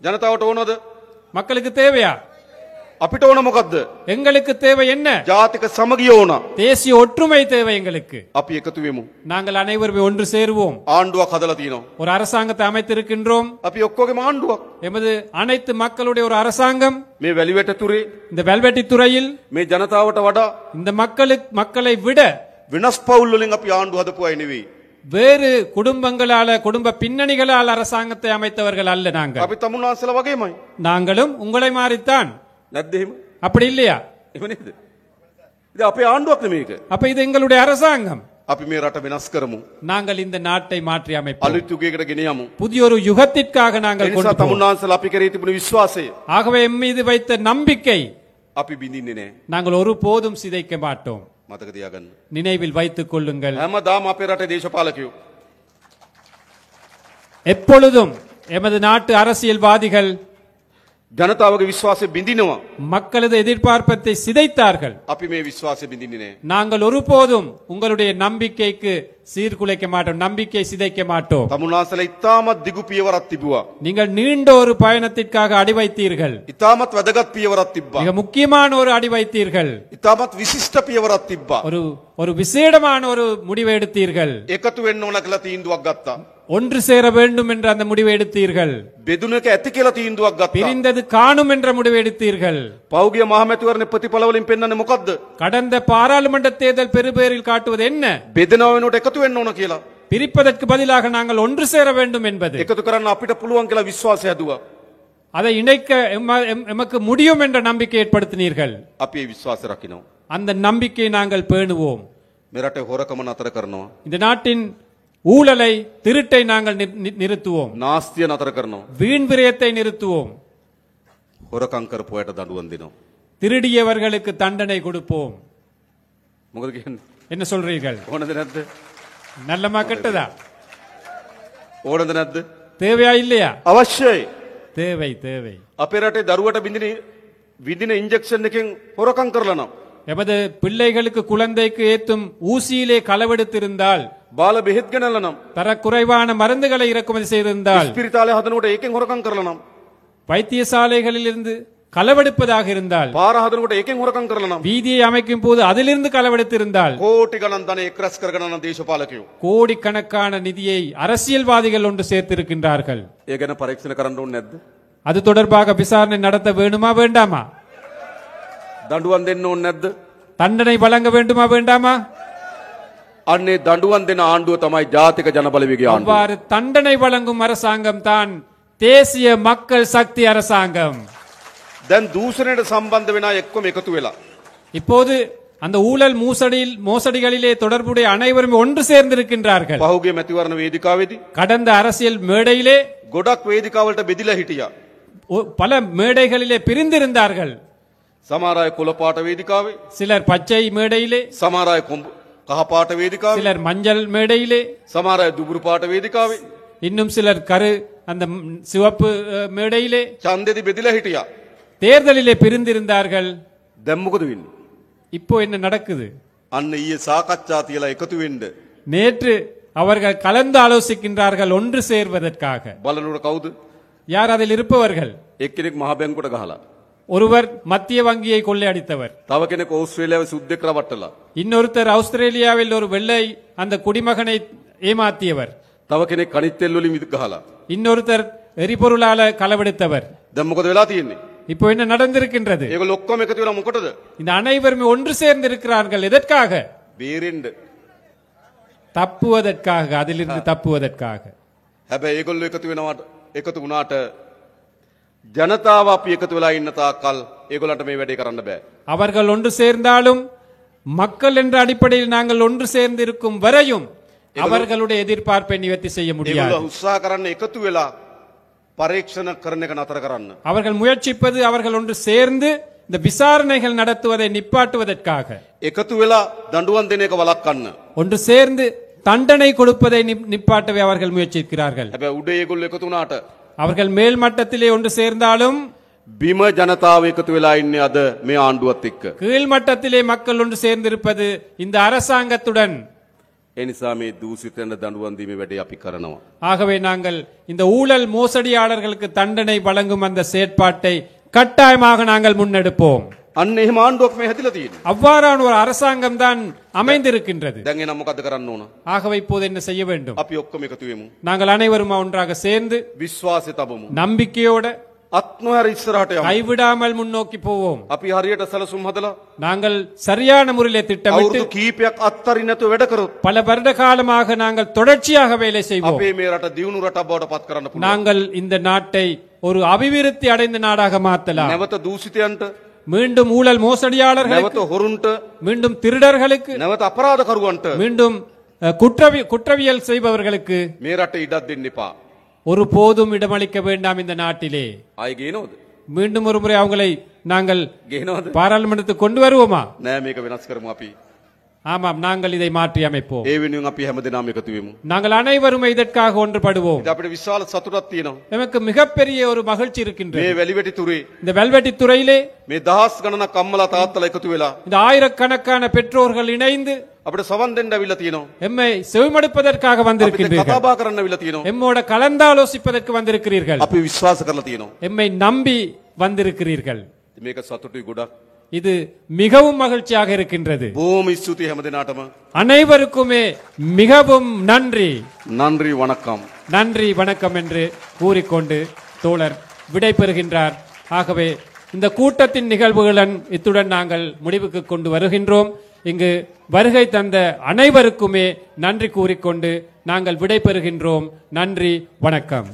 ජනතාවට ඕනද? மக்களுக்கு தேவையா? අපිට ඕන මොකද්ද? எங்களுக்கு தேவை என்ன? ජාතික සමගිය ඕන. தேசிய ஒற்றுமை தேவை எங்களுக்கு. අපි එකතු වෙමු. நாங்கள் அனைவருமே ஒன்று சேருவோம். ආණ්ඩුවක් හදලා තියෙනවා. ஒரு அரசாங்கத்தை அமைத்திருக்கின்றோம். අපි ඔක්කොගේම ආණ්ඩුවක්. எமது அனைத்து மக்களுடைய ஒரு அரசாங்கம். මේ වැලිවැට තුරේ இந்த வெல்வெட்டி துறையில் මේ ජනතාවට වඩා இந்த மக்களை விட වෙනස් පවුල් වලින් අපි ආණ්ඩුව හදපු අය නෙවෙයි. வேறு குடும்பங்களால குடும்ப பின்னணிகளால் அரசாங்கத்தை அமைத்தவர்கள் அல்ல நாங்கள். අපි තමුන්වහන්සේලා වගේමයි. நாங்களும் உங்களை மாறித்தான். නැද්ද එහෙම? அப்படி இல்லையா? එහෙම නේද? ඉතින් අපේ ආණ්ඩුවක් නෙමේක. அப்ப இது எங்களுடைய அரசாங்கம். අපි මේ රට වෙනස් කරමු. நாங்கள் இந்த நாட்டை மாற்றி அமைப்போம். අලුත් යුගයකට ගෙන යමු. புதிய ஒரு யுகத்திற்காக ඒ நாங்கள் නිසා கொண்டு போவோம். තමුන්නාන්සලා අපි කරේ තිබුණු විශ්වාසය ஆகவே எம் மீது வைத்த நம்பிக்கை අපි බිඳින්නේ නැහැ. நாங்கள் ஒருபோதும் சிதைக்க மாட்டோம். මතක තියාගන්න. நினைவில் வைத்துக் கொள்ளுங்கள். හැමදාම අපේ රටේ දේශපාලකයෝ எப்பொழுதும் எமது நாட்டு அரசியல்வாதிகள் ජනතාවගේ විශ්වාසය බිඳිනවා. மக்களது எதிர்பார்ப்பத்தை சிதைத்தார்கள். අපි මේ විශ්වාසය බිඳින්නේ නැහැ. நாங்கள் ஒருபோதும் உங்களுடைய நம்பிக்கைக்கு சீர்குலைக்க மாட்டோம், நம்பிக்கை சிதைக்க மாட்டோம். තමුන්නාන්සලා ඉතාමත් දිගු පියවරක් තිබුවා. நீங்கள் நீண்ட ஒரு பயணத்திற்காக அடி வைத்தீர்கள். ඉතාමත් වැදගත් පියවරක් තිබ්බා. மிக முக்கியமான ஒரு அடி வைத்தீர்கள். ඉතාමත් විශිෂ්ට පියවරක් තිබ්බා. ஒரு விசேடமான ஒரு முடிவை எடுத்தீர்கள். එකතු වෙන්න ඕන කියලා තීන්දුවක් ගත්තා. ஒன்று சேர வேண்டும் என்ற அந்த முடிவை எடுத்தீர்கள். බෙදුනක ඇති කියලා තීන්දුවක් ගත්තා. பிரிந்தது காணும் என்ற முடிவை எடுத்தீர்கள். පෞගිය මහමැතිවරණ ප්‍රතිඵල වලින් පෙන්වන්නේ මොකද්ද? கடந்த பாராளுமன்ற தேர்தல் பெருபேரில் காட்டுவது என்ன? බෙදනව වෙනකොට එකතු වෙන්න ඕන කියලා. பிரிப்பதற்கு பதிலாக நாங்கள் ஒன்று சேர வேண்டும் என்பது. එකතු කරන්න අපිට පුළුවන් කියලා විශ්වාසය හැදුවා. அதை இணைக்க எமக்கு முடியும் என்ற நம்பிக்கை ஏற்படுத்தினீர்கள். අපි ඒ විශ්වාසය රකින්නවා. அந்த நம்பிக்கையை நாங்கள் பேணுவோம். මේ රටේ හොරකම නතර කරනවා. இந்த நாட்டின் ஊழலை, திருட்டை நாங்கள் நிறுத்துவோம். නාස්තිය නතර කරනවා. வீண் விரயத்தை நிறுத்துவோம். හොරකම් කරපු අයට දඬුවම් දෙනවා. திருடியவர்களுக்கு தண்டனை கொடுப்போம். මොකද කියන්නේ? என்ன சொல்றீர்கள்? ඕනද නැද්ද? நல்லமா கெட்டதா? ඕනද නැද්ද? தேவையா இல்லையா? අවශ්‍යයි. தேவை தேவை. අපේ රටේ දරුවට විදින ඉන්ජෙක්ෂන් එකෙන් හොරකම් කරලා නම් எமது பிள்ளைகளுக்கு குழந்தைக்கு ஏத்தும் ஊசியிலே களவெடுத்திருந்தால், බාල බෙහෙත් ගෙනල්ලා නම් தரக்குறைவான மருந்துகளை இறக்குமதி செய்திருந்தால், ස්පිරිතාලේ හදනකොට ඒකෙන් හොරකම් කරලා නම් வைத்தியசாலைகளிலிருந்து களவெடுப்பதாக இருந்தால், පාර හදනකොට ඒකෙන් හොරකම් කරලා නම් வீதியை அமைக்கும் போது அதிலிருந்து களவெடுத்திருந்தால், කෝටි ගණන් ධනෙ එක් රැස් කරගෙන යන දේශපාලකයෝ கோடிக்கணக்கான நிதியை அரசியல்வாதிகள் ஒன்று சேர்த்திருக்கின்றார்கள். ඒ ගැන පරීක්ෂණ කරන්න ඕනේ නැද්ද? அது தொடர்பாக விசாரணை நடத்த வேண்டுமா வேண்டாமா? දඬුවම් දෙන්න ඕනේ නැද්ද? தண்டனை வழங்க வேண்டுமா வேண்டாமா? අන්නේ දඬුවම් දෙන ආණ්ඩුව තමයි ජාතික ජනබලවේගයේ ආණ්ඩුව. அவ்வாறு தண்டனை வழங்கும் அரசாங்கம் தான் தேசிய மக்கள் சக்தி அரசாங்கம். දැන් දූෂණයට සම්බන්ධ වෙන අය එක්කම එකතු වෙලා இப்போது அந்த ஊழல் மோசடிகளிலே தொடர்புடைய அனைவரும் ஒன்று சேர்ந்திருக்கின்றார்கள். පහුගිය මැතිවරණ වේදිකාවේදී கடந்த அரசியல் மேடையிலே ගොඩක් වේදිකාවලට බෙදිලා හිටියා. பல மேடைகளிலே பிரிந்திருந்தார்கள். සමහර අය කොළ පාට වේදිකාවේ, சிலர் பச்சை மேடையிலே, සමහර අය කහ පාට වේදිකාවේ, சிலர் மஞ்சள் மேடையிலே, සමහර අය දුබුරු පාට වේදිකාවේ இன்னும் சிலர் அந்த சிவப்பு மேடையிலே ඡන්දෙදි බෙදිලා හිටියා. தேர்தலிலே பிரிந்திருந்தார்கள். දැන් මොකද වෙන්නේ? இப்போ என்ன நடக்குது? අන්න ඊයේ සාකච්ඡා තියලා එකතු වෙන්න நேற்று அவர்கள் கலந்து ஆலோசிக்கின்றார்கள் ஒன்று சேர்வதற்காக. බලනකොට කවුද? யார் அதில் இருப்பவர்கள்? එක්කෙනෙක් මහ බැංකුවට ගහලා, ஒருவர் மத்திய வங்கியை கொள்ளையடித்தவர், තව කෙනෙක් ඕස්ට්‍රේලියාවේ සුද්දෙක් රවට්ටලා, இன்னொருத்தர் ஆஸ்திரேலியாவில் ஒரு வெள்ளை அந்த குடிமகனை ஏமாத்தியவர், තව කෙනෙක් කනිත් තෙල් වලින් විද ගහලා. இன்னொருத்தர் எரிபொருளால களவெடுத்தவர். දැන් මොකද වෙලා තියෙන්නේ? இப்போ என்ன நடந்திருக்கின்றது? ඒගොල්ලෝ ඔක්කොම එකතු වෙලා මොකටද? இந்த අனைவருமே ஒன்று சேர்ந்து இருக்கிறார்கள். எதற்காக? බේරෙන්න. தப்புவதற்காக, அதிலிருந்து தப்புவதற்காக. හැබැයි ඒගොල්ලෝ එකතු වුණාට ජනතාව අපි එකතු වෙලා ඉන්න තාක්කල් ඒගොල්ලන්ට මේ වැඩේ කරන්න බෑ. அவர்கள் ஒன்று சேர்ந்தாலும், மக்கள் என்ற அடிப்படையில் நாங்கள் ஒன்று சேர்ந்து இருக்கும் வரையும் அவர்களுடைய எதிர்பார்ப்பை நிவர்த்தி செய்ய முடியாது. ඒගොල්ලෝ උත්සාහ කරන්න එකතු වෙලා පරීක්ෂණ කරන එක නතර කරන්න. அவர்கள் முயற்சிப்பது அவர்கள் ஒன்று சேர்ந்து இந்த விசாரணைகள் நடத்துவதை நிப்பாட்டுவதற்காக. එකතු වෙලා දඬුවම් දෙන එක වළක්වන්න. ஒன்று சேர்ந்து தண்டனை கொடுப்பதை நிப்பாட்டவே அவர்கள் முயற்சிக்கிறார்கள். හැබැයි උඩ ඒගොල්ලෝ එකතු වුණාට அவர்கள் மேல் மட்டத்திலே ஒன்று சேர்ந்தாலும், බිම ජනතාව එකතු වෙලා ඉන්නේ අද මේ ආණ්ඩුවත් එක්ක. கீழ் மட்டத்திலே மக்கள் ஒன்று சேர்ந்திருப்பது இந்த அரசாங்கத்துடன். ඒ නිසා මේ දූෂිතයන්ට දඬුවම් දීමේ වැඩේ අපි කරනවා. ஆகவே நாங்கள் இந்த ஊழல் மோசடியாளர்களுக்கு தண்டனை வழங்கும் அந்த செயற்பாட்டை கட்டாயமாக நாங்கள் முன்னெடுப்போம். අන්න එහෙම ආණ්ඩුවක් මේ හැදිලා තියෙන්නේ. அவ்வாறான ஒரு அரசாங்கம் தான் அமைந்திருக்கின்றது. දැන් එනම් මොකද කරන්න ඕන? ஆகவே இப்போது என்ன செய்ய வேண்டும்? අපි ඔක්කොම එකතු වෙමු. நாங்கள் அனைவரும் ஒன்றாக சேர்ந்து විශ්වාසය තබමු. நம்பிக்கையோட අත්නොහැර ඉස්සරහට යමු. கைவிடாமல் முன்னோக்கி போவோம். අපි හරියට සැලසුම් හදලා நாங்கள் சரியான முறையிலே திட்டமிட்டு අවුරුදු කීපයක් අත්තරින් නැතුව වැඩ කරොත් பல வருட காலமாக நாங்கள் தொடர்ச்சியாக வேலை செய்வோம். අපේ මේ රට දියුණු රටක් බවට පත් කරන්න පුළුවන්. நாங்கள் இந்த நாட்டை ஒரு அபிவிருத்தி அடைந்த நாடாக மாற்றலாம். නැවත දූෂිතයන්ට, மீண்டும் ஊழல் மோசடியாளர்களுக்கு, නැවත හොරුන්ට, மீண்டும் திருடர்களுக்கு, නැවත අපරාධකරුවන්ට மீண்டும் குற்றவியல் செய்பவர்களுக்கு මේ රට ඉඩක් දෙන්න එපා. ஒரு போதும் இடமளிக்க வேண்டாம் இந்த நாட்டிலே. ආයි ගේනවද? மீண்டும் ஒரு முறை அவங்களை நாங்கள் ගේනවද? பாராளுமன்றத்துக்கு கொண்டு வருவோமா? නෑ මේක වෙනස් කරමු අපි. ஆமாம், நாங்கள் இதை மாற்றி அமைப்போம். ඒ වෙනුවෙන් අපි හැමදෙනාම එකතු වෙමු. நாங்கள் அனைவரும் இதற்காக ஒன்றுபடுவோம். ඉතින් අපිට විශාල සතුටක් තියෙනවා. நமக்கு மிகப்பெரிய ஒரு மகிழ்ச்சி இருக்கின்றது. මේ වැලිවැටි තුරේ இந்த வெல்வெட்டி துறையிலே මේ දහස් ගණනක් අම්මලා තාත්තලා එකතු වෙලා இந்த ஆயிரக்கணக்கான பெற்றோர்கள் இணைந்து අපිට සවන් දෙන්න අවිල්ලා තියෙනවා. எம்மை செவிமடுப்பதற்காக අපිට வந்திருக்கின்றீர்கள். කතා බහ කරන්න අවිල්ලා තියෙනවා. எம்மோட கலந்தாலோசிப்பதற்கு வந்திருக்கிறீர்கள். අපි විශ්වාස කරලා තියෙනවා. எம்மை நம்பி வந்திருக்கிறீர்கள். මේක සතුටුයි ගොඩක්. இது மிகவும் மகிழ்ச்சியாக இருக்கின்றது. බොහොම ස්තුතියි හැමදෙනාටම. அனைவருக்குமே மிகவும் நன்றி. நன்றி வணக்கம். நன்றி வணக்கம் என்று கூறிக்கொண்டு தோழர் விடை பெறுகின்றார். ஆகவே இந்த கூட்டத்தின் நிகழ்வுகளுடன் இத்துடன் நாங்கள் முடிவுக்கு கொண்டு வருகின்றோம். இங்கு வருகை தந்த அனைவருக்குமே நன்றி கூறிக்கொண்டு நாங்கள் விடை பெறுகின்றோம். நன்றி வணக்கம்.